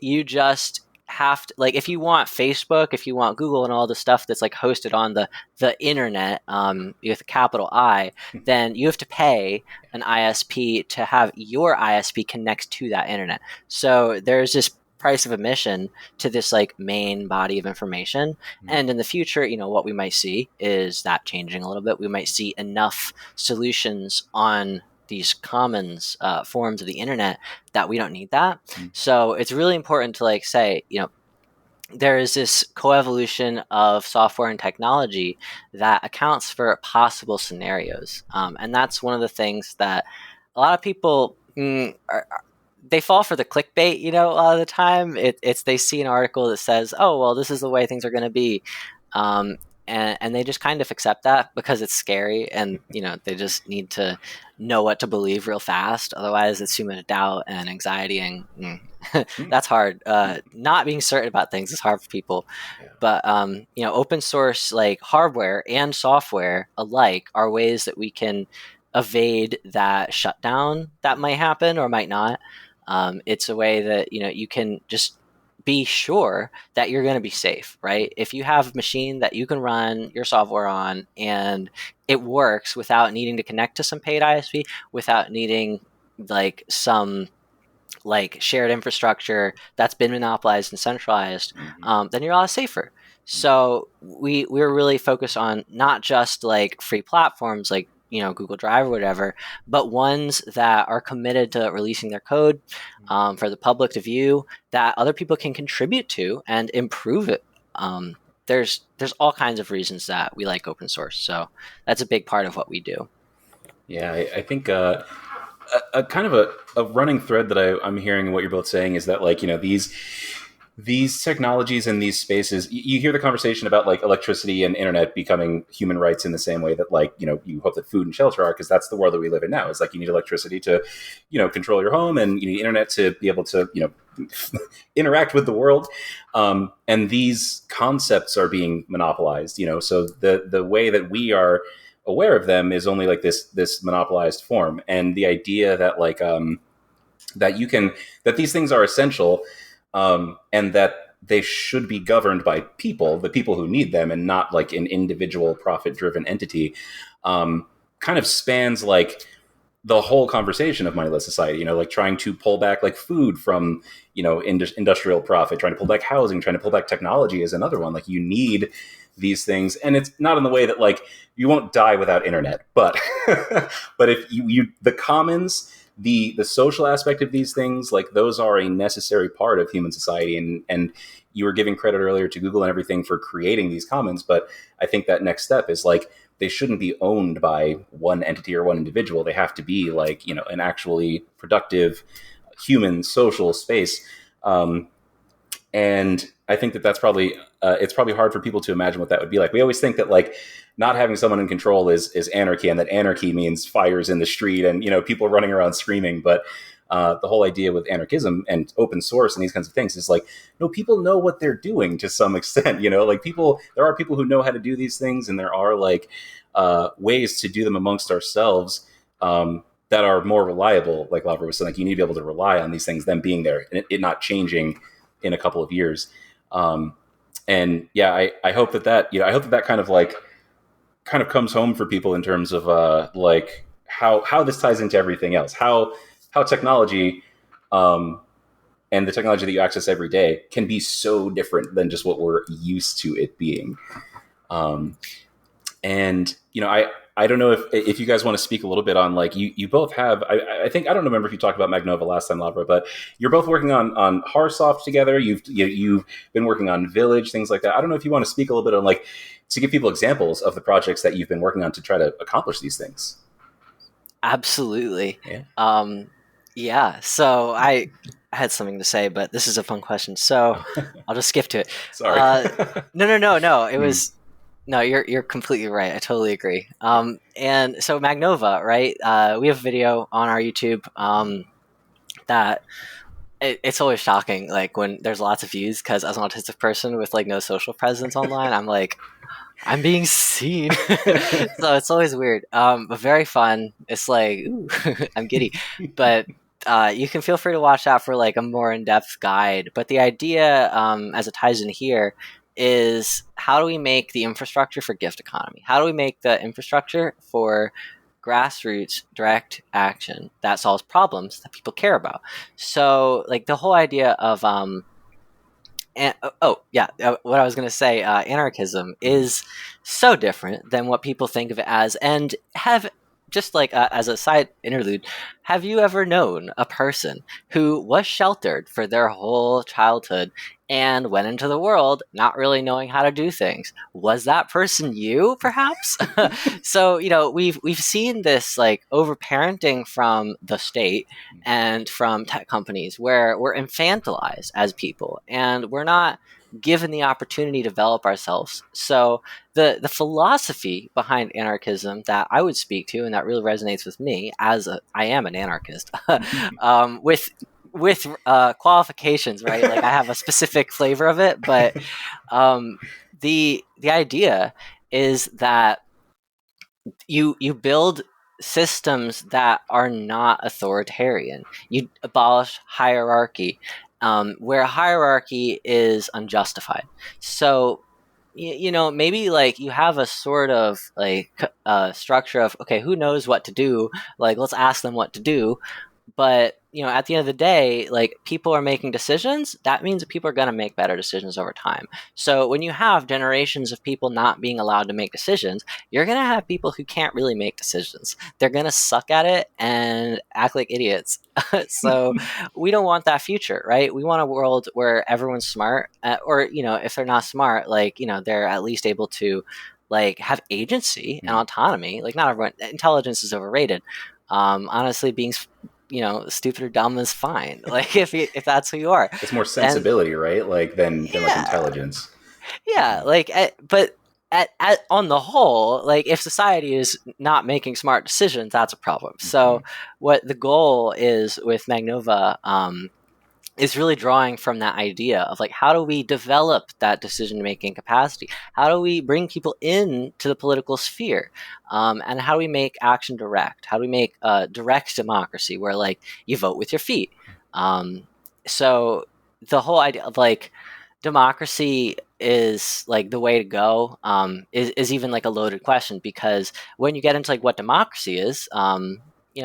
You just have to, like, if you want Facebook, if you want Google and all the stuff that's like hosted on the internet, with a capital I, then you have to pay an ISP to have your ISP connect to that internet. So there's this price of admission to this like main body of information. And in the future, you know, what we might see is that changing a little bit. We might see enough solutions on these commons forms of the internet that we don't need that. So it's really important to like say, you know, there is this coevolution of software and technology that accounts for possible scenarios. And that's one of the things that a lot of people they fall for the clickbait, you know, a lot of the time. It's they see an article that says, oh, well, this is the way things are going to be. And they just kind of accept that because it's scary, and, you know, they just need to know what to believe real fast. Otherwise, it's too much doubt and anxiety, and that's hard. Not being certain about things is hard for people. But, you know, open source, like hardware and software alike, are ways that we can evade that shutdown that might happen or might not. It's a way that, you know, you can just be sure that you're going to be safe, right? If you have a machine that you can run your software on and it works without needing to connect to some paid ISP, without needing like some like shared infrastructure that's been monopolized and centralized, then you're a lot safer. So we're really focused on not just like free platforms like, you know, Google Drive or whatever, but ones that are committed to releasing their code for the public to view, that other people can contribute to and improve it. There's all kinds of reasons that we like open source. So that's a big part of what we do. Yeah, I think a kind of a running thread that I'm hearing what you're both saying is that, like, you know, these technologies and these spaces, you hear the conversation about like electricity and internet becoming human rights in the same way that, like, you know, you hope that food and shelter are, because that's the world that we live in now. It's like you need electricity to, you know, control your home, and you need internet to be able to, you know, interact with the world. And these concepts are being monopolized, you know, so the way that we are aware of them is only like this monopolized form. And the idea that like that these things are essential, and that they should be governed by people, the people who need them, and not like an individual profit-driven entity, kind of spans like the whole conversation of Moneyless Society. You know, like trying to pull back like food from, you know, industrial profit, trying to pull back housing, trying to pull back technology is another one. Like, you need these things, and it's not in the way that like you won't die without internet, but but if you the commons, the social aspect of these things, like those are a necessary part of human society. And you were giving credit earlier to Google and everything for creating these commons, but I think that next step is like they shouldn't be owned by one entity or one individual. They have to be like, you know, an actually productive human social space. And I think that that's probably it's probably hard for people to imagine what that would be like. We always think that like not having someone in control is anarchy, and that anarchy means fires in the street and, you know, people running around screaming. But The whole idea with anarchism and open source and these kinds of things is like, no, people know what they're doing to some extent. Like there are people who know how to do these things, and there are like ways to do them amongst ourselves that are more reliable. Like Lavra was saying, like you need to be able to rely on these things, them being there, and it not changing in a couple of years. And yeah, I hope that I hope that kind of comes home for people in terms of like how this ties into everything else, how technology and the technology that you access every day can be so different than just what we're used to it being. And I don't know if you guys want to speak a little bit on like you both have. I think I don't remember if you talked about Magnova last time, Lavra, but you're both working on Harsoft together. You've been working on Village, things like that. I don't know if you want to speak a little bit on like to give people examples of the projects that you've been working on to try to accomplish these things. Absolutely. Yeah. Yeah. So I had something to say, but this is a fun question, so I'll just skip to it. Sorry. No. It was. No, you're completely right. I totally agree. And so Magnova, right? We have a video on our YouTube that it's always shocking, like when there's lots of views, because as an autistic person with like no social presence online, I'm like, I'm being seen. So it's always weird, but very fun. It's like, ooh, I'm giddy, but you can feel free to watch out for like a more in-depth guide. But the idea, as it ties in here, is how do we make the infrastructure for gift economy? How do we make the infrastructure for grassroots direct action that solves problems that people care about? So like the whole idea of what I was going to say, anarchism is so different than what people think of it as. And have just like as a side interlude, have you ever known a person who was sheltered for their whole childhood and went into the world not really knowing how to do things? Was that person you, perhaps? So we've seen this like overparenting from the state and from tech companies where we're infantilized as people and we're not given the opportunity to develop ourselves. So the philosophy behind anarchism that I would speak to, and that really resonates with me, as I am an anarchist, with qualifications, right? Like I have a specific flavor of it, but the idea is that you build systems that are not authoritarian. You abolish hierarchy, where hierarchy is unjustified. So maybe like you have a sort of like structure of, okay, who knows what to do, like let's ask them what to do. But at the end of the day, like people are making decisions. That means that people are going to make better decisions over time. So when you have generations of people not being allowed to make decisions, you're going to have people who can't really make decisions. They're going to suck at it and act like idiots. So we don't want that future, right? We want a world where everyone's smart, or if they're not smart, like they're at least able to like have agency and autonomy. Like not everyone, intelligence is overrated. Honestly, being stupid or dumb is fine. Like if that's who you are, it's more sensibility, right? Like than like intelligence. Yeah, like but on the whole, like if society is not making smart decisions, that's a problem. So what the goal is with Magnova is really drawing from that idea of like, how do we develop that decision-making capacity? How do we bring people into the political sphere? And how do we make action direct? How do we make direct democracy where like you vote with your feet? So the whole idea of like democracy is like the way to go is even like a loaded question, because when you get into like what democracy is,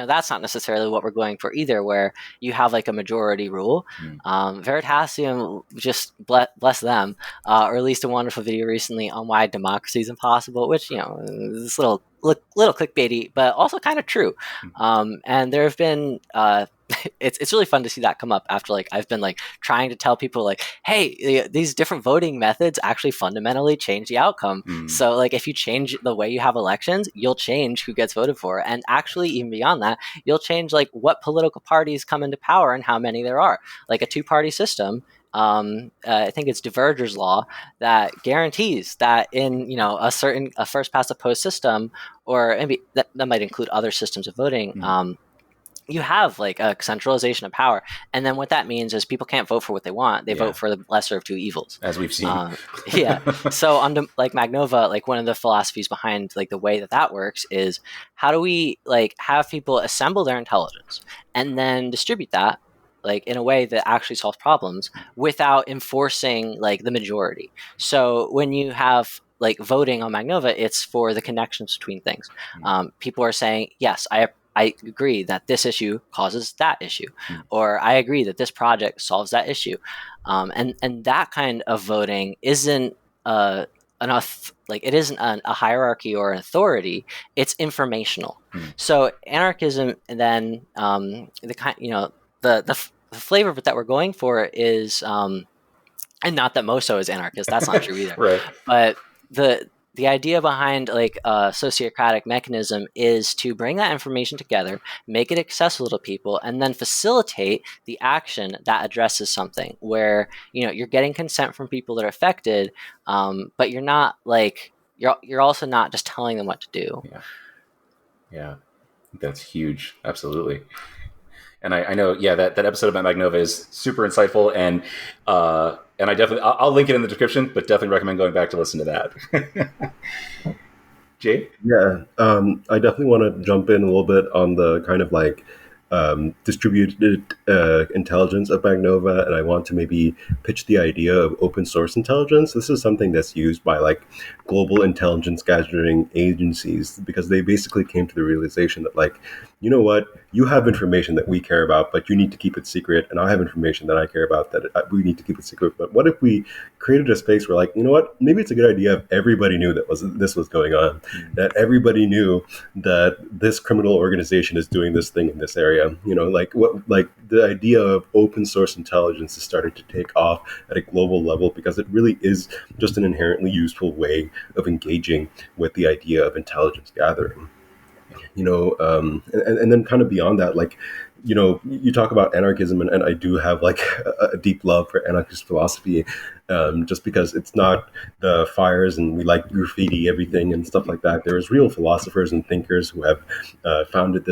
that's not necessarily what we're going for either, where you have like a majority rule. Veritasium, just bless them, released a wonderful video recently on why democracy is impossible, which, is a little clickbaity, but also kind of true. And there have been, it's really fun to see that come up after like I've been like trying to tell people like, hey, these different voting methods actually fundamentally change the outcome. So like if you change the way you have elections, you'll change who gets voted for, and actually even beyond that, you'll change like what political parties come into power and how many there are. Like a two-party system, I think it's Diverger's law that guarantees that in a first past the post system, or maybe that might include other systems of voting, you have like a centralization of power, and then what that means is people can't vote for what they want; they vote for the lesser of two evils, as we've seen. Yeah. So on like Magnova, like one of the philosophies behind like the way that works is how do we like have people assemble their intelligence and then distribute that like in a way that actually solves problems without enforcing like the majority. So when you have like voting on Magnova, it's for the connections between things. People are saying, yes, I agree that this issue causes that issue, or I agree that this project solves that issue, and that kind of voting isn't like it isn't a hierarchy or an authority. It's informational. So anarchism, and then the kind the flavor that we're going for is and not that MoSo is anarchist. That's not true either. Right. But the idea behind like a sociocratic mechanism is to bring that information together, make it accessible to people, and then facilitate the action that addresses something where you're getting consent from people that are affected, but you're not like you're also not just telling them what to do. Yeah, that's huge. Absolutely. And I know, that episode about Magnova is super insightful, and I definitely I'll link it in the description, but definitely recommend going back to listen to that. Jay? Yeah, I definitely want to jump in a little bit on the kind of like distributed intelligence of Magnova, and I want to maybe pitch the idea of open source intelligence. This is something that's used by like global intelligence gathering agencies because they basically came to the realization that like, you know what, you have information that we care about, but you need to keep it secret, and I have information that I care about that we need to keep it secret. But what if we created a space where like, you know what, maybe it's a good idea if everybody knew that this was going on, that everybody knew that this criminal organization is doing this thing in this area. Like the idea of open source intelligence is starting to take off at a global level because it really is just an inherently useful way of engaging with the idea of intelligence gathering. And then kind of beyond that, like, you talk about anarchism, and I do have like a deep love for anarchist philosophy, just because it's not the fires and we like graffiti everything and stuff like that. There's real philosophers and thinkers who have founded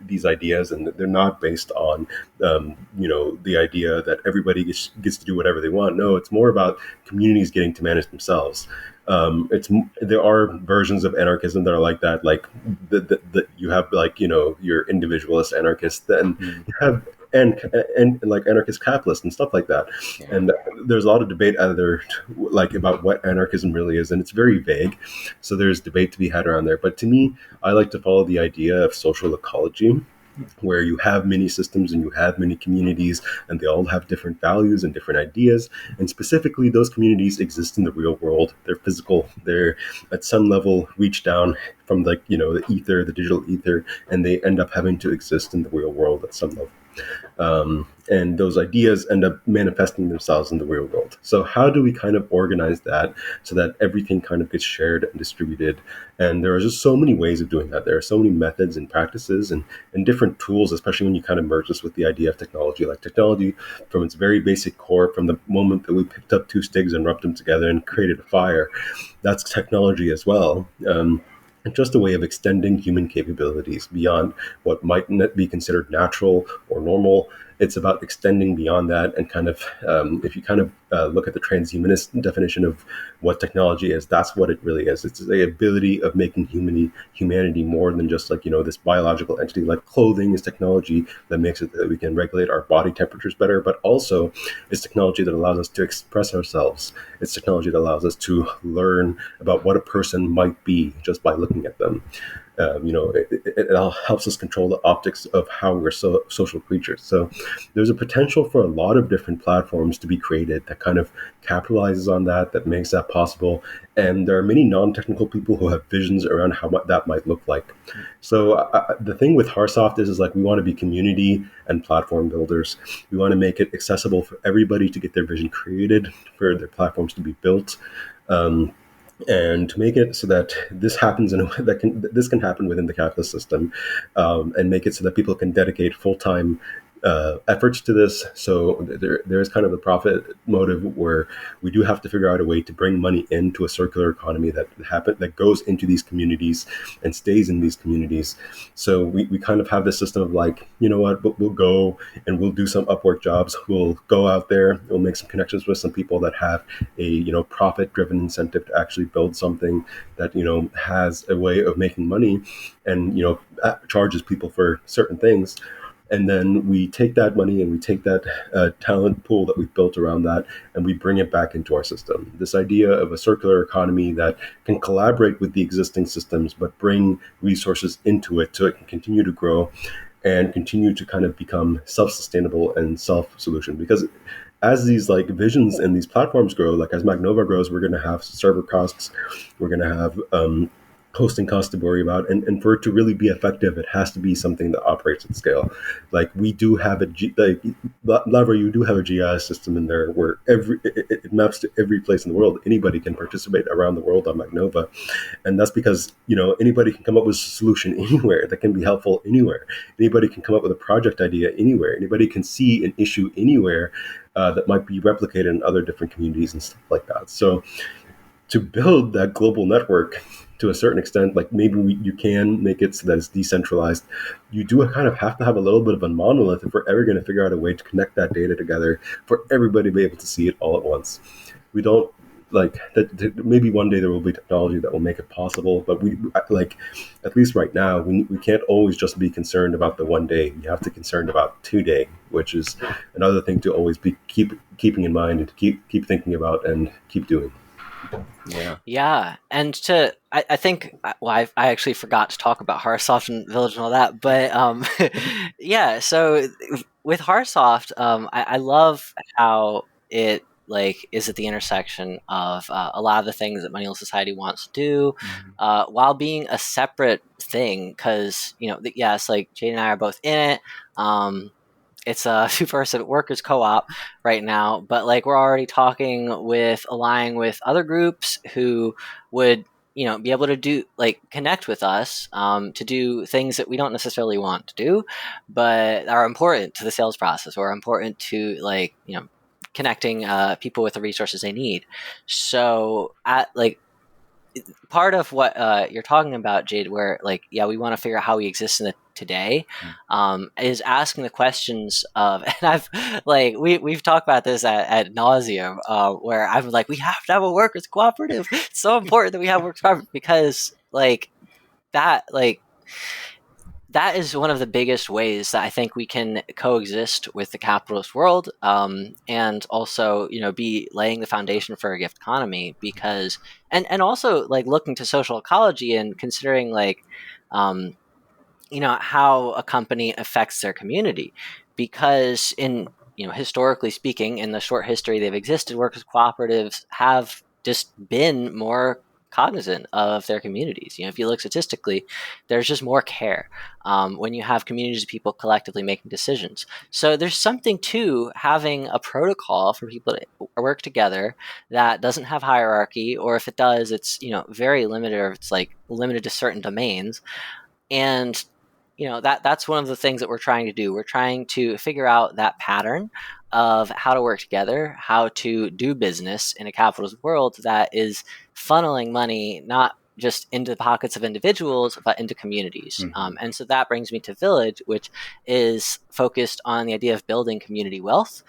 these ideas, and they're not based on the idea that everybody gets to do whatever they want. No, it's more about communities getting to manage themselves. There are versions of anarchism that are like that, like that you have like your individualist anarchists, then you have and like anarchist capitalists and stuff like that. And there's a lot of debate out there like about what anarchism really is, and it's very vague. So there's debate to be had around there. But to me, I like to follow the idea of social ecology, where you have many systems and you have many communities, and they all have different values and different ideas. And specifically, those communities exist in the real world. They're physical. They're at some level reach down from the ether, the digital ether, and they end up having to exist in the real world at some level. And those ideas end up manifesting themselves in the real world. So how do we kind of organize that so that everything kind of gets shared and distributed? And there are just so many ways of doing that. There are so many methods and practices and different tools, especially when you kind of merge this with the idea of technology. Like technology, from its very basic core, from the moment that we picked up two sticks and rubbed them together and created a fire, that's technology as well. And just a way of extending human capabilities beyond what might not be considered natural or normal. It's about extending beyond that, and kind of, if you kind of look at the transhumanist definition of what technology is, that's what it really is. It's the ability of making humanity more than just like, this biological entity. Like clothing is technology that makes it that we can regulate our body temperatures better, but also it's technology that allows us to express ourselves. It's technology that allows us to learn about what a person might be just by looking at them. It all helps us control the optics of how we're social creatures. So there's a potential for a lot of different platforms to be created that kind of capitalizes on that makes that possible. And there are many non-technical people who have visions around how that might look like. So the thing with Harsoft is like we want to be community and platform builders. We want to make it accessible for everybody to get their vision created, for their platforms to be built. And to make it so that this happens in a way this can happen within the capitalist system, and make it so that people can dedicate full-time efforts to this. So there's kind of the profit motive where we do have to figure out a way to bring money into a circular economy that goes into these communities and stays in these communities. So we kind of have this system of like, you know what, we'll go and we'll do some Upwork jobs. We'll go out there, we'll make some connections with some people that have a profit driven incentive to actually build something that has a way of making money and charges people for certain things. And then we take that money and we take that talent pool that we've built around that and we bring it back into our system. This idea of a circular economy that can collaborate with the existing systems, but bring resources into it so it can continue to grow and continue to kind of become self-sustainable and self-solution. Because as these like visions and these platforms grow, like as Magnova grows, we're going to have server costs, we're going to have hosting costs to worry about, and for it to really be effective, it has to be something that operates at scale. Like we do have Lavra, you do have a GIS system in there where it maps to every place in the world. Anybody can participate around the world on Magnova, and that's because anybody can come up with a solution anywhere that can be helpful anywhere. Anybody can come up with a project idea anywhere. Anybody can see an issue anywhere that might be replicated in other different communities and stuff like that. So to build that global network to a certain extent, like maybe you can make it so that it's decentralized. You do kind of have to have a little bit of a monolith if we're ever going to figure out a way to connect that data together for everybody to be able to see it all at once. We don't like that. Maybe one day there will be technology that will make it possible, but we like, at least right now, we can't always just be concerned about the one day. We have to be concerned about 2 day, which is another thing to always be keeping in mind and to keep thinking about and keep doing. Yeah, and I think, well, I actually forgot to talk about Harsoft and Village and all that, but yeah. So with Harsoft, I love how it like is at the intersection of a lot of the things that Moneyless Society wants to do, while being a separate thing. Because yes, like Jade and I are both in it. It's a 2-person workers co-op right now, but like we're already aligning with other groups who would be able to do connect with us to do things that we don't necessarily want to do, but are important to the sales process or important to connecting people with the resources they need. So part of what you're talking about, Jade, where we want to figure out how we exist in the today, is asking the questions of, and I've we've talked about this at nauseum, where I'm like, we have to have a workers cooperative. It's so important that we have workers cooperative because that is one of the biggest ways that I think we can coexist with the capitalist world, and also, be laying the foundation for a gift economy. Because, and also looking to social ecology and considering how a company affects their community. Because historically speaking, in the short history they've existed, workers cooperatives have just been more cognizant of their communities. If you look statistically, there's just more care when you have communities of people collectively making decisions. So there's something to having a protocol for people to work together that doesn't have hierarchy, or if it does, it's very limited, or it's limited to certain domains. And that's one of the things that we're trying to do. We're trying to figure out that pattern of how to work together, how to do business in a capitalist world that is funneling money not just into the pockets of individuals, but into communities. And so that brings me to Village, which is focused on the idea of building community wealth,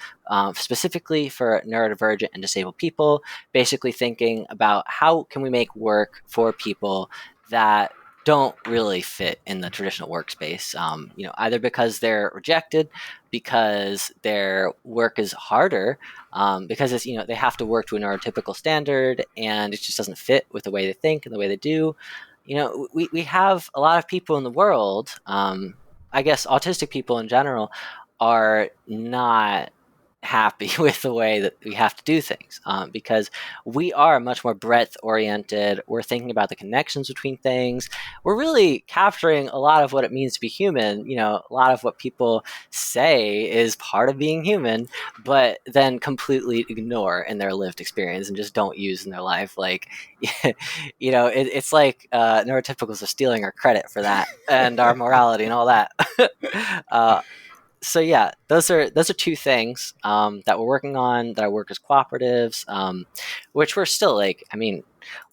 specifically for neurodivergent and disabled people, basically thinking about how can we make work for people that don't really fit in the traditional workspace, either because they're rejected, because their work is harder, because it's, they have to work to a neurotypical standard and it just doesn't fit with the way they think and the way they do. We have a lot of people in the world, I guess autistic people in general, are not happy with the way that we have to do things, because we are much more breadth oriented. We're thinking about the connections between things. We're really capturing a lot of what it means to be human. A lot of what people say is part of being human, but then completely ignore in their lived experience and just don't use in their life. It's like neurotypicals are stealing our credit for that and our morality and all that. so yeah, those are two things that we're working on, that I work as cooperatives, which we're still like, I mean,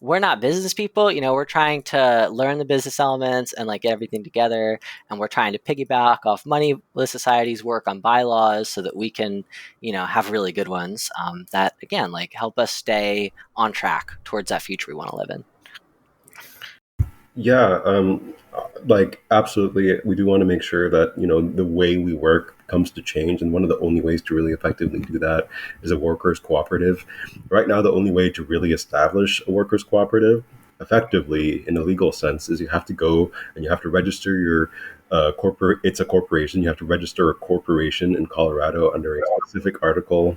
we're not business people, we're trying to learn the business elements and like get everything together, and we're trying to piggyback off Moneyless Society's work on bylaws so that we can, have really good ones that again like help us stay on track towards that future we want to live in. Yeah, like absolutely. We do want to make sure that, the way we work comes to change. And one of the only ways to really effectively do that is a workers' cooperative. Right now, the only way to really establish a workers' cooperative effectively in a legal sense is you have to go and you have to register your corporate. It's a corporation. You have to register a corporation in Colorado under a specific article,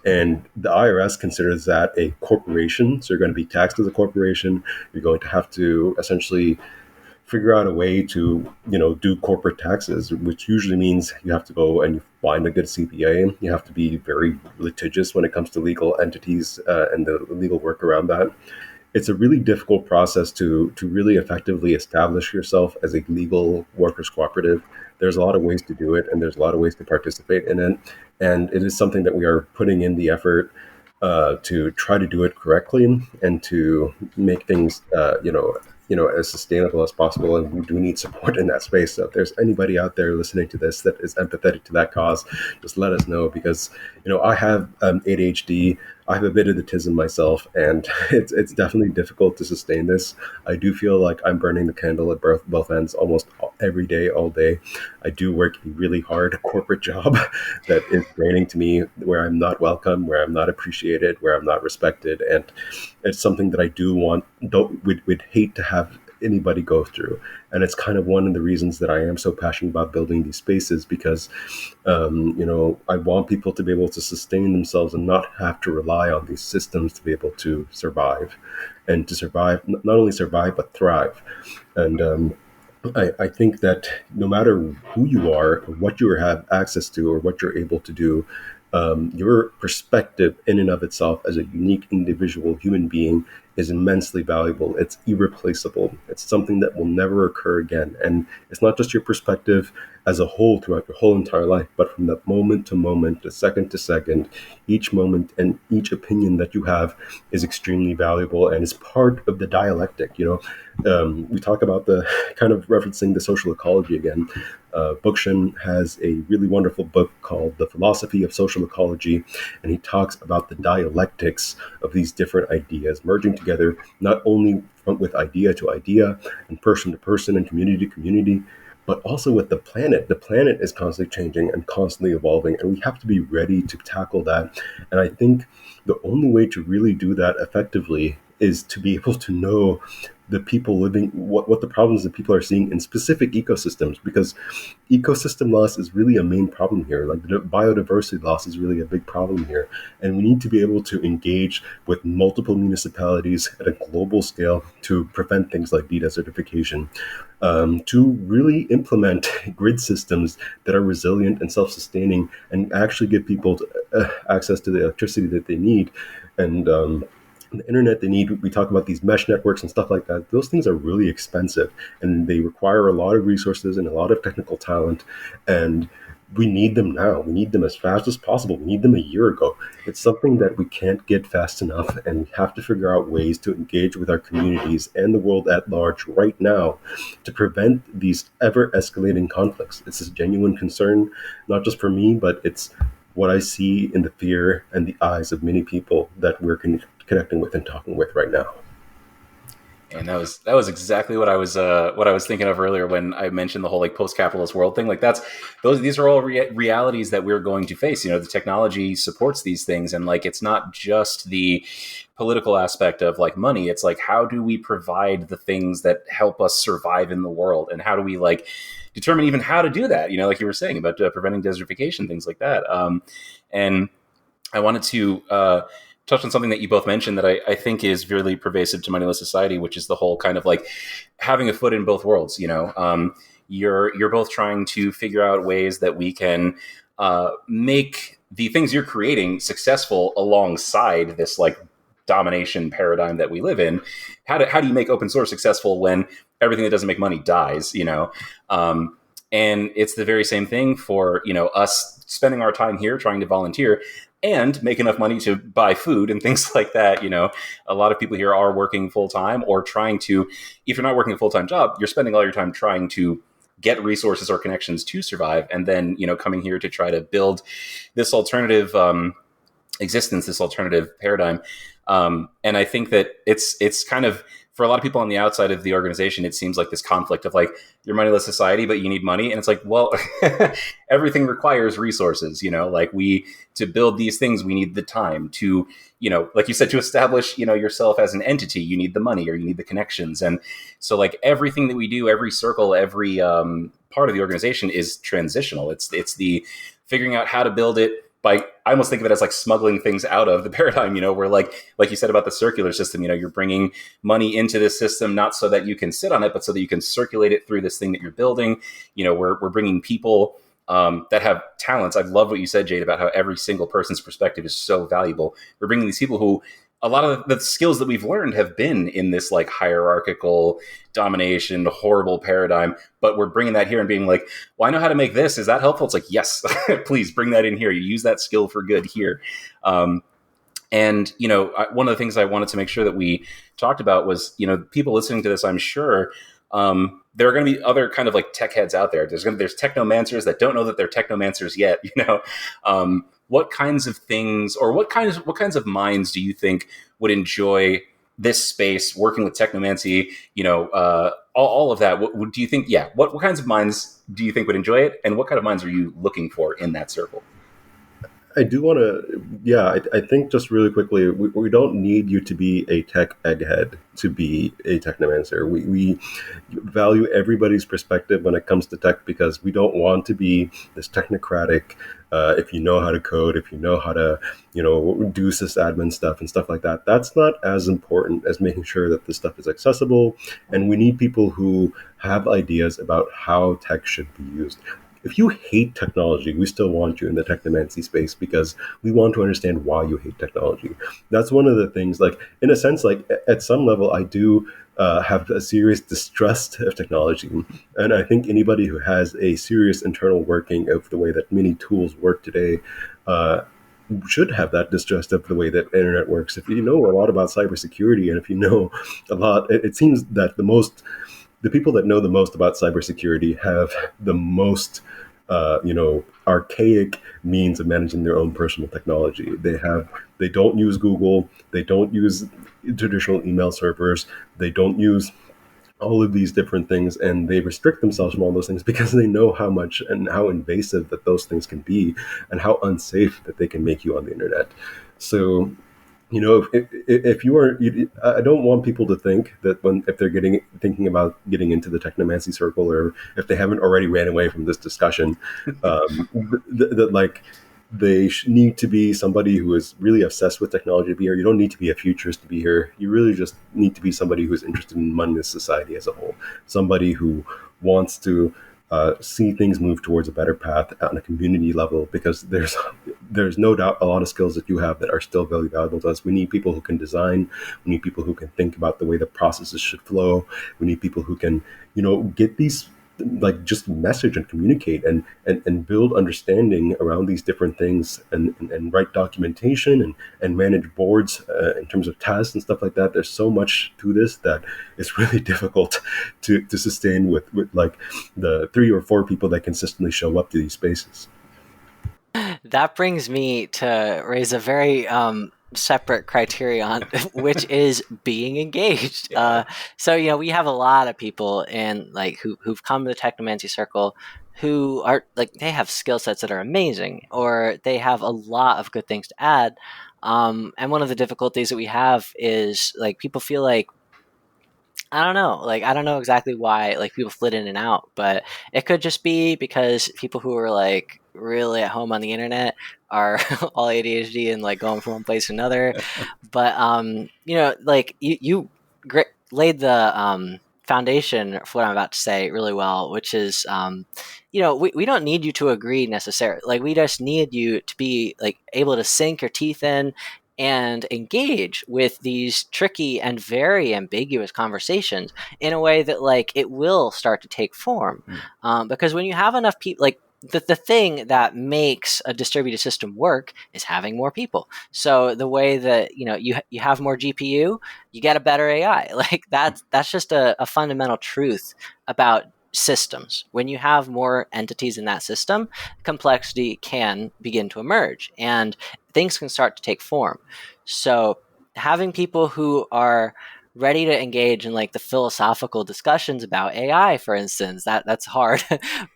and the IRS considers that a corporation. So you're going to be taxed as a corporation. You're going to have to essentially figure out a way to, do corporate taxes, which usually means you have to go and you find a good CPA. You have to be very litigious when it comes to legal entities and the legal work around that. It's a really difficult process to really effectively establish yourself as a legal workers cooperative. There's a lot of ways to do it, and there's a lot of ways to participate in it. And it is something that we are putting in the effort to try to do it correctly and to make things, as sustainable as possible. And we do need support in that space. So if there's anybody out there listening to this that is empathetic to that cause, just let us know, because, I have ADHD. I have a bit of autism myself, and it's definitely difficult to sustain this. I do feel like I'm burning the candle at both ends almost every day, all day. I do work a really hard corporate job that is draining to me, where I'm not welcome, where I'm not appreciated, where I'm not respected, and it's something that I would hate to have anybody go through. And it's kind of one of the reasons that I am so passionate about building these spaces, because I want people to be able to sustain themselves and not have to rely on these systems to be able to survive, and to survive, not only survive but thrive. And I think that no matter who you are, or what you have access to, or what you're able to do, your perspective in and of itself as a unique individual human being is immensely valuable. It's irreplaceable. It's something that will never occur again. And it's not just your perspective as a whole throughout your whole entire life, but from that moment to moment, to second, each moment and each opinion that you have is extremely valuable and is part of the dialectic. We talk about the kind of referencing the social ecology again. Bookchin has a really wonderful book called The Philosophy of Social Ecology, and he talks about the dialectics of these different ideas merging together, not only with idea to idea and person to person and community to community, but also with the planet. The planet is constantly changing and constantly evolving, and we have to be ready to tackle that. And I think the only way to really do that effectively is to be able to know the people living, what the problems that people are seeing in specific ecosystems, because ecosystem loss is really a main problem here. Like the biodiversity loss is really a big problem here. And we need to be able to engage with multiple municipalities at a global scale to prevent things like desertification, to really implement grid systems that are resilient and self-sustaining and actually give people access to the electricity that they need. And the internet they need. We talk about these mesh networks and stuff like that. Those things are really expensive, and they require a lot of resources and a lot of technical talent, and we need them now. We need them as fast as possible. We need them a year ago. It's something that we can't get fast enough, and we have to figure out ways to engage with our communities and the world at large right now to prevent these ever escalating conflicts. It's a genuine concern, not just for me, but it's what I see in the fear and the eyes of many people that we're connecting with and talking with right now. And that was exactly what I was thinking of earlier when I mentioned the whole like post-capitalist world thing. Like these are all realities that we're going to face. The technology supports these things, and like it's not just the political aspect of like money. It's like, how do we provide the things that help us survive in the world, and how do we like determine even how to do that? Like you were saying about preventing desertification, things like that. And I wanted to touch on something that you both mentioned that I think is really pervasive to Moneyless Society, which is the whole kind of like having a foot in both worlds. You're both trying to figure out ways that we can make the things you're creating successful alongside this like domination paradigm that we live in. How do you make open source successful when everything that doesn't make money dies? And it's the very same thing for, us spending our time here trying to volunteer and make enough money to buy food and things like that. A lot of people here are working full time or trying to, if you're not working a full time job, you're spending all your time trying to get resources or connections to survive. And then, coming here to try to build this alternative existence, this alternative paradigm. And I think that it's kind of, for a lot of people on the outside of the organization, it seems like this conflict of like, you're Moneyless Society, but you need money. And it's like, well, everything requires resources, to build these things, we need the time to, like you said, to establish, yourself as an entity, you need the money or you need the connections. And so like everything that we do, every circle, every part of the organization is transitional. It's the figuring out how to build it by, I almost think of it as like smuggling things out of the paradigm, where like you said about the circular system, you're bringing money into this system, not so that you can sit on it, but so that you can circulate it through this thing that you're building. We're bringing people that have talents. I love what you said, Jade, about how every single person's perspective is so valuable. We're bringing these people who, a lot of the skills that we've learned have been in this like hierarchical domination, horrible paradigm, but we're bringing that here and being like, well, I know how to make this. Is that helpful? It's like, yes, please bring that in here. You use that skill for good here. And, one of the things I wanted to make sure that we talked about was, people listening to this, I'm sure, there are going to be other kind of like tech heads out there. There's technomancers that don't know that they're technomancers yet, what kinds of things or what kinds of minds do you think would enjoy this space, working with technomancy, all of that? What do you think? Yeah. What kinds of minds do you think would enjoy it? And what kind of minds are you looking for in that circle? I do want to, I think just really quickly, we don't need you to be a tech egghead to be a technomancer. We value everybody's perspective when it comes to tech because we don't want to be this technocratic, if you know how to code, if you know how to, do sysadmin stuff and stuff like that. That's not as important as making sure that this stuff is accessible. And we need people who have ideas about how tech should be used. If you hate technology, we still want you in the technomancy space because we want to understand why you hate technology. That's one of the things, like, in a sense, like, at some level, I do have a serious distrust of technology. And I think anybody who has a serious internal working of the way that many tools work today should have that distrust of the way that the internet works. If you know a lot about cybersecurity and if you know a lot, it seems that the people that know the most about cybersecurity have the most, archaic means of managing their own personal technology. They don't use Google. They don't use traditional email servers. They don't use all of these different things, and they restrict themselves from all those things because they know how much and how invasive that those things can be and how unsafe that they can make you on the internet. So, if you are, I don't want people to think that if they're thinking about getting into the Technomancy Circle, or if they haven't already ran away from this discussion, that like they need to be somebody who is really obsessed with technology to be here. You don't need to be a futurist to be here. You really just need to be somebody who is interested in Moneyless Society as a whole, somebody who wants to see things move towards a better path on a community level, because there's no doubt a lot of skills that you have that are still very valuable to us. We need people who can design. We need people who can think about the way the processes should flow. We need people who can, get these, like, just message and communicate and build understanding around these different things and write documentation and manage boards in terms of tasks and stuff like that. There's so much to this that it's really difficult to sustain with like the 3 or 4 people that consistently show up to these spaces. That brings me to raise a very separate criterion, which is being engaged. So we have a lot of people who've come to the Technomancy Circle who are like, they have skill sets that are amazing, or they have a lot of good things to add. And one of the difficulties that we have is like people feel like, I don't know exactly why like people flit in and out, but it could just be because people who are like really at home on the internet are all ADHD and like going from one place to another. But like you laid the foundation for what I'm about to say really well, which is we don't need you to agree necessarily. Like, we just need you to be like able to sink your teeth in and engage with these tricky and very ambiguous conversations in a way that like it will start to take form. Because when you have enough people, like the thing that makes a distributed system work is having more people. So the way that you have more GPU, you get a better AI. Like that's just a fundamental truth about systems. When you have more entities in that system, complexity can begin to emerge and things can start to take form. So having people who are ready to engage in like the philosophical discussions about AI, for instance, that's hard.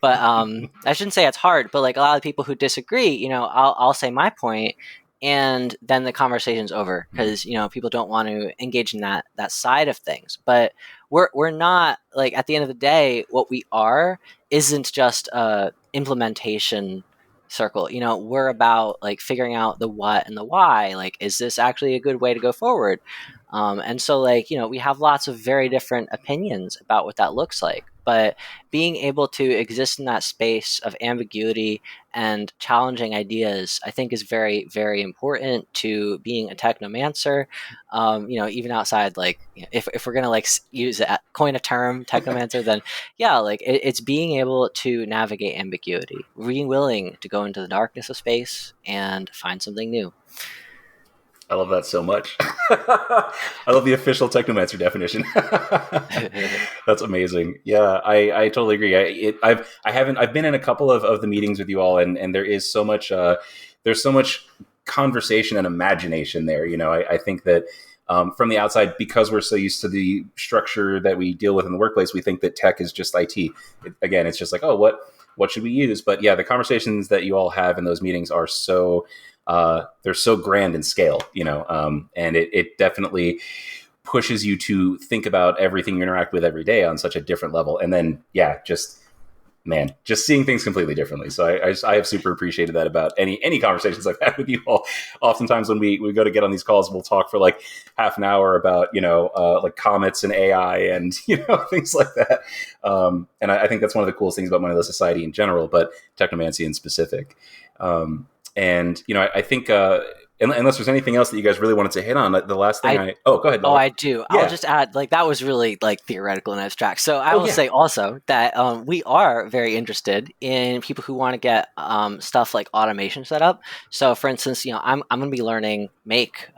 But I shouldn't say it's hard, but like a lot of people who disagree, I'll say my point, and then the conversation's over because people don't want to engage in that side of things. But we're not, like, at the end of the day, what we are isn't just a implementation circle. We're about like figuring out the what and the why. Like, is this actually a good way to go forward? And so, like, we have lots of very different opinions about what that looks like. But being able to exist in that space of ambiguity and challenging ideas, I think, is very, very important to being a technomancer. Even outside, like, if we're gonna like use it, coin a term, technomancer, then yeah, like it's being able to navigate ambiguity, being willing to go into the darkness of space and find something new. I love that so much. I love the official Technomancer definition. That's amazing. Yeah, I totally agree. I've been in a couple of the meetings with you all, and there is so much there's so much conversation and imagination there. I think that from the outside, because we're so used to the structure that we deal with in the workplace, we think that tech is just IT. Again, it's just like, oh, what should we use? But yeah, the conversations that you all have in those meetings are so they're so grand in scale, and it definitely pushes you to think about everything you interact with every day on such a different level. And then, yeah, just seeing things completely differently. So I have super appreciated that about any conversations I've had with you all. Oftentimes when we go to get on these calls, we'll talk for like half an hour about, like comets and AI and, things like that. And I think that's one of the coolest things about Moneyless Society in general, but Technomancy in specific. And, I think, unless there's anything else that you guys really wanted to hit on, the last thing go ahead, Noel. Oh, I do. Yeah. I'll just add, like, that was really like theoretical and abstract. So I will say also that we are very interested in people who want to get stuff like automation set up. So for instance, I'm going to be learning Make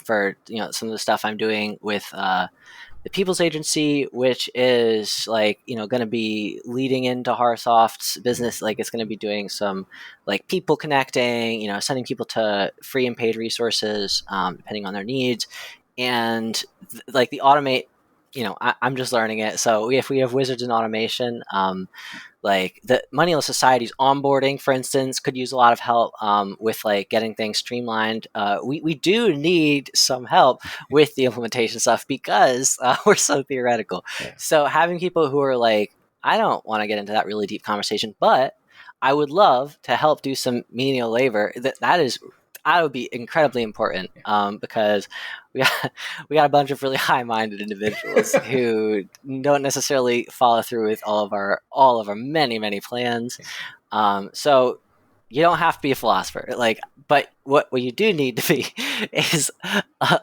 for, some of the stuff I'm doing with the People's Agency, which is like, going to be leading into Harsoft's business. Like, it's going to be doing some like people connecting, sending people to free and paid resources, depending on their needs. And like the automate, I'm just learning it. So if we have wizards in automation, like the Moneyless Society's onboarding, for instance, could use a lot of help with like getting things streamlined. We do need some help with the implementation stuff because we're so theoretical. Yeah. So having people who are like, I don't want to get into that really deep conversation, but I would love to help do some menial labor. That would be incredibly important because we got a bunch of really high-minded individuals who don't necessarily follow through with all of our many plans. So you don't have to be a philosopher, but what you do need to be is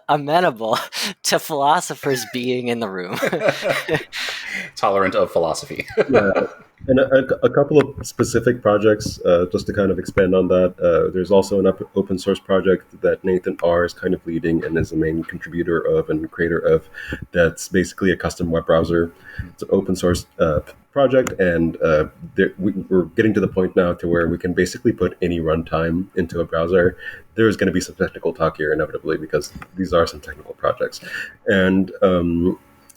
amenable to philosophers being in the room, tolerant of philosophy. Yeah. And a couple of specific projects, just to kind of expand on that. There's also an open source project that Nathan R. is kind of leading and is the main contributor of and creator of. That's basically a custom web browser. It's an open source project, and we're getting to the point now to where we can basically put any runtime into a browser. There's going to be some technical talk here inevitably because these are some technical projects. And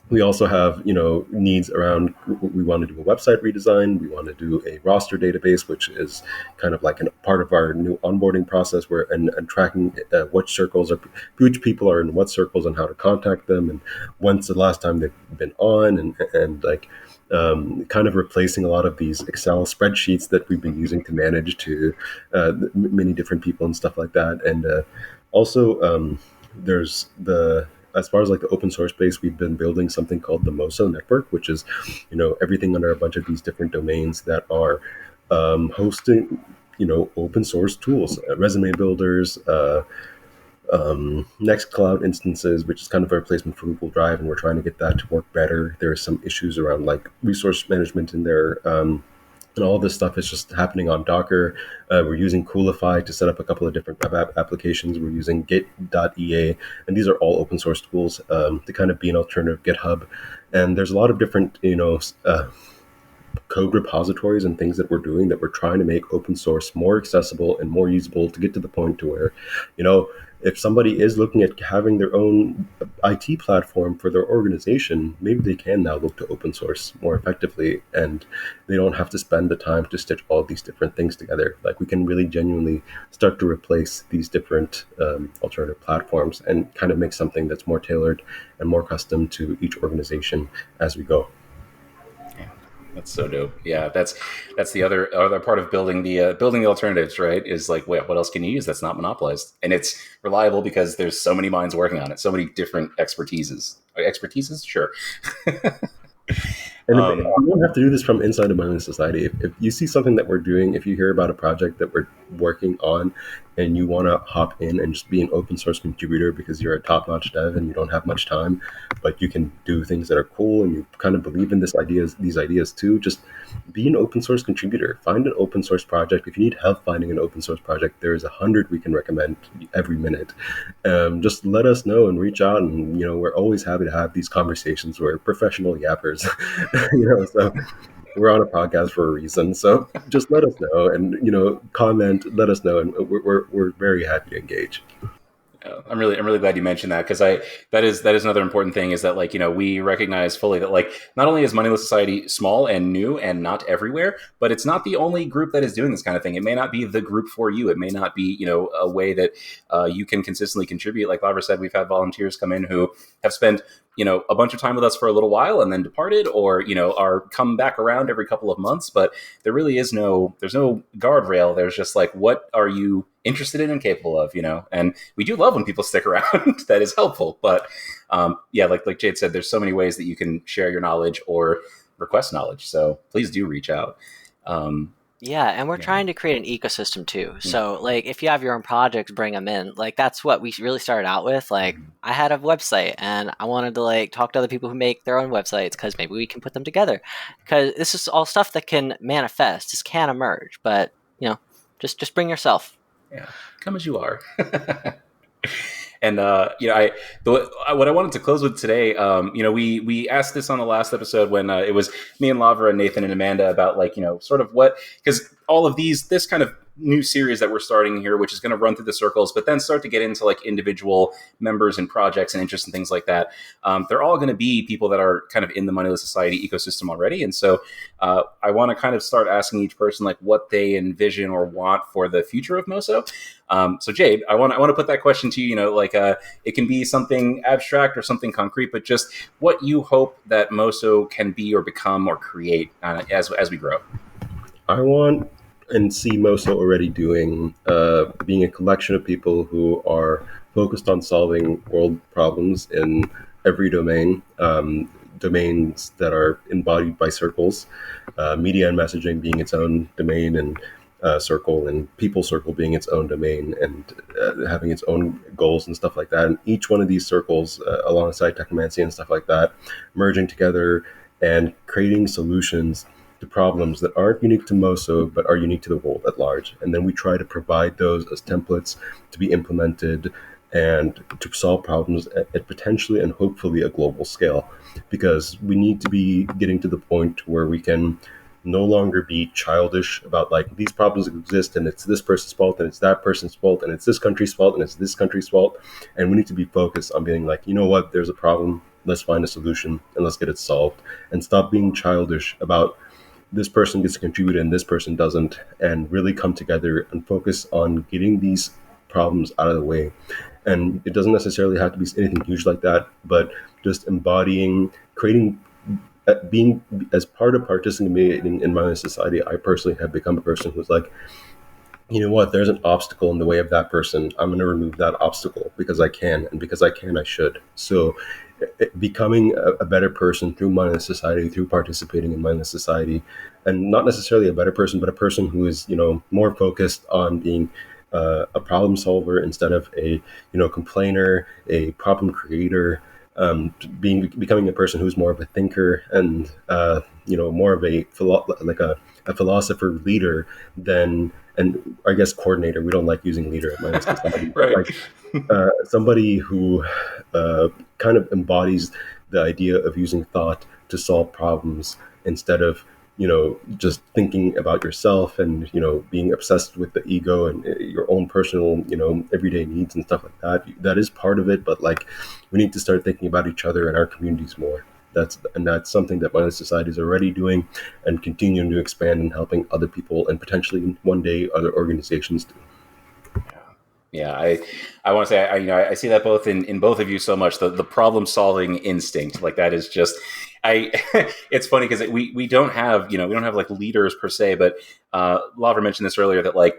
we also have, needs around, we want to do a website redesign. We want to do a roster database, which is kind of like a part of our new onboarding process and tracking which people are in what circles and how to contact them. And when's the last time they've been on and kind of replacing a lot of these Excel spreadsheets that we've been using to manage to many different people and stuff like that. And also there's as far as like the open source space, we've been building something called the MoSo network, which is, everything under a bunch of these different domains that are hosting, open source tools, resume builders, Nextcloud instances, which is kind of a replacement for Google Drive, and we're trying to get that to work better. There are some issues around like resource management in there. And all this stuff is just happening on Docker. We're using Coolify to set up a couple of different web applications. We're using Git.ea, and these are all open source tools to kind of be an alternative GitHub. And there's a lot of different, code repositories and things that we're doing that we're trying to make open source more accessible and more usable to get to the point to where, if somebody is looking at having their own IT platform for their organization, maybe they can now look to open source more effectively, and they don't have to spend the time to stitch all these different things together. Like, we can really genuinely start to replace these different alternative platforms and kind of make something that's more tailored and more custom to each organization as we go. That's so dope. Yeah, that's the other part of building the alternatives, right? Is like, wait, what else can you use that's not monopolized? And it's reliable because there's so many minds working on it, so many different expertises. Sure. And you don't have to do this from inside of Moneyless Society. If you see something that we're doing, if you hear about a project that we're working on, and you want to hop in and just be an open source contributor because you're a top-notch dev and you don't have much time, but you can do things that are cool and you kind of believe in these ideas too, just be an open source contributor. Find an open source project. If you need help finding an open source project, there's 100 we can recommend every minute. Just let us know and reach out, and we're always happy to have these conversations. We're professional yappers. So we're on a podcast for a reason. So just let us know and, comment, let us know. And we're very happy to engage. I'm really glad you mentioned that, because that is another important thing, is that we recognize fully that not only is Moneyless Society small and new and not everywhere, but it's not the only group that is doing this kind of thing. It may not be the group for you. It may not be a way that you can consistently contribute. Like Lavra said, we've had volunteers come in who have spent a bunch of time with us for a little while and then departed, or are come back around every couple of months. But there really there's no guardrail. There's just what are you interested in and capable of, and we do love when people stick around. That is helpful. But like Jade said, there's so many ways that you can share your knowledge or request knowledge. So please do reach out. And we're trying to create an ecosystem too. So if you have your own projects, bring them in. That's what we really started out with. I had a website and I wanted to talk to other people who make their own websites, because maybe we can put them together, because this is all stuff that can manifest. This can emerge, but just bring yourself. Yeah, come as you are. And what I wanted to close with today, we asked this on the last episode when it was me and Lavra and Nathan and Amanda about sort of what, because all of this kind of new series that we're starting here, which is going to run through the circles, but then start to get into individual members and projects and interests and things like that. They're all going to be people that are kind of in the Moneyless Society ecosystem already. And so I want to kind of start asking each person what they envision or want for the future of MoSo. So Jade, I want to put that question to you. It can be something abstract or something concrete, but just what you hope that MoSo can be or become or create as we grow. I want and see MoSo already doing, being a collection of people who are focused on solving world problems in every domain, domains that are embodied by circles, media and messaging being its own domain, and circle, and people circle being its own domain, and having its own goals and stuff like that. And each one of these circles, alongside Technomancy and stuff like that, merging together and creating solutions to problems that aren't unique to MoSo, but are unique to the world at large. And then we try to provide those as templates to be implemented and to solve problems at potentially and hopefully a global scale. Because we need to be getting to the point where we can no longer be childish about these problems exist and it's this person's fault and it's that person's fault and it's this country's fault and it's this country's fault. And we need to be focused on being what, there's a problem, let's find a solution and let's get it solved, and stop being childish about this person gets to contribute and this person doesn't, and really come together and focus on getting these problems out of the way. And it doesn't necessarily have to be anything huge like that, but just embodying, creating, being as part of participating in Moneyless Society. I personally have become a person who's what, there's an obstacle in the way of that person. I'm going to remove that obstacle because I can, and because I can, I should. So becoming a better person through Moneyless Society, through participating in Moneyless Society, and not necessarily a better person, but a person who is, more focused on being a problem solver instead of a complainer, a problem creator, becoming a person who's more of a thinker and more of a philosopher leader than, and I guess coordinator. We don't like using leader at Moneyless Society, but Right. like somebody who kind of embodies the idea of using thought to solve problems instead of just thinking about yourself and being obsessed with the ego and your own personal everyday needs and stuff like that. That is part of it, but like we need to start thinking about each other and our communities more. That's something that Moneyless Society is already doing and continuing to expand and helping other people and potentially one day other organizations do. Yeah, I want to say I see that both in both of you so much. The problem solving instinct, like that is just it's funny because we don't have we don't have like leaders per se, but Lavra mentioned this earlier that like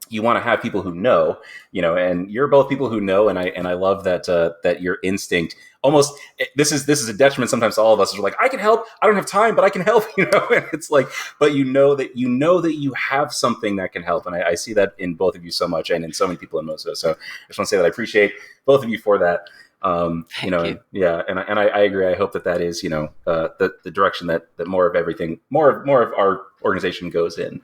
you want to have people who know, and you're both people who know, and I love that that your instinct almost this is a detriment sometimes to all of us. We're like, I can help, I don't have time, but I can help, and it's like, but you know that you have something that can help, and I see that in both of you so much, and in so many people in MoSo. So I just want to say that I appreciate both of you for that. Thank you. Yeah, and I agree. I hope that is the direction that more of everything, more of our organization goes in.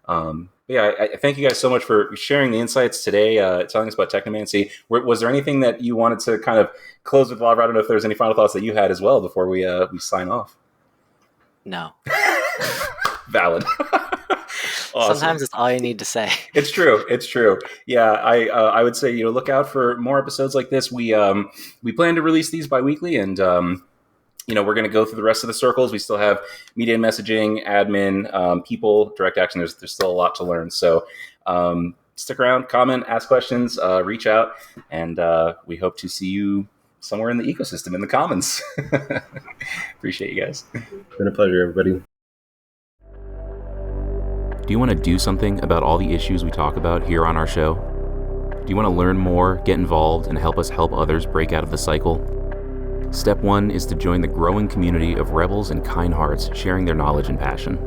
But yeah, I thank you guys so much for sharing the insights today, telling us about Technomancy. Was there anything that you wanted to kind of close with, Lavra? I don't know if there's any final thoughts that you had as well before we sign off. No. Valid. Awesome. Sometimes it's all you need to say. It's true. Yeah, I would say look out for more episodes like this. We plan to release these bi-weekly, and we're going to go through the rest of the circles. We still have media and messaging, admin, people, direct action. There's still a lot to learn. So stick around, comment, ask questions, reach out, and we hope to see you somewhere in the ecosystem in the commons. Appreciate you guys. It's been a pleasure, everybody. Do you want to do something about all the issues we talk about here on our show? Do you want to learn more, get involved, and help us help others break out of the cycle? Step 1 is to join the growing community of rebels and kind hearts sharing their knowledge and passion.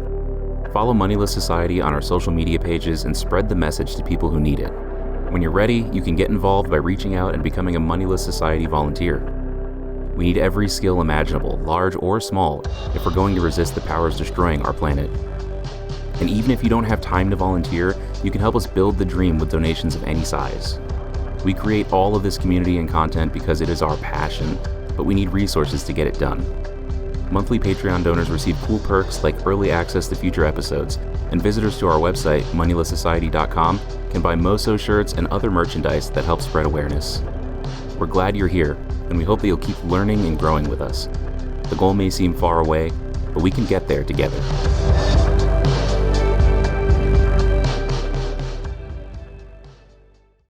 Follow Moneyless Society on our social media pages and spread the message to people who need it. When you're ready, you can get involved by reaching out and becoming a Moneyless Society volunteer. We need every skill imaginable, large or small, if we're going to resist the powers destroying our planet. And even if you don't have time to volunteer, you can help us build the dream with donations of any size. We create all of this community and content because it is our passion, but we need resources to get it done. Monthly Patreon donors receive cool perks like early access to future episodes, and visitors to our website, moneylesssociety.com, can buy MoSo shirts and other merchandise that help spread awareness. We're glad you're here, and we hope that you'll keep learning and growing with us. The goal may seem far away, but we can get there together.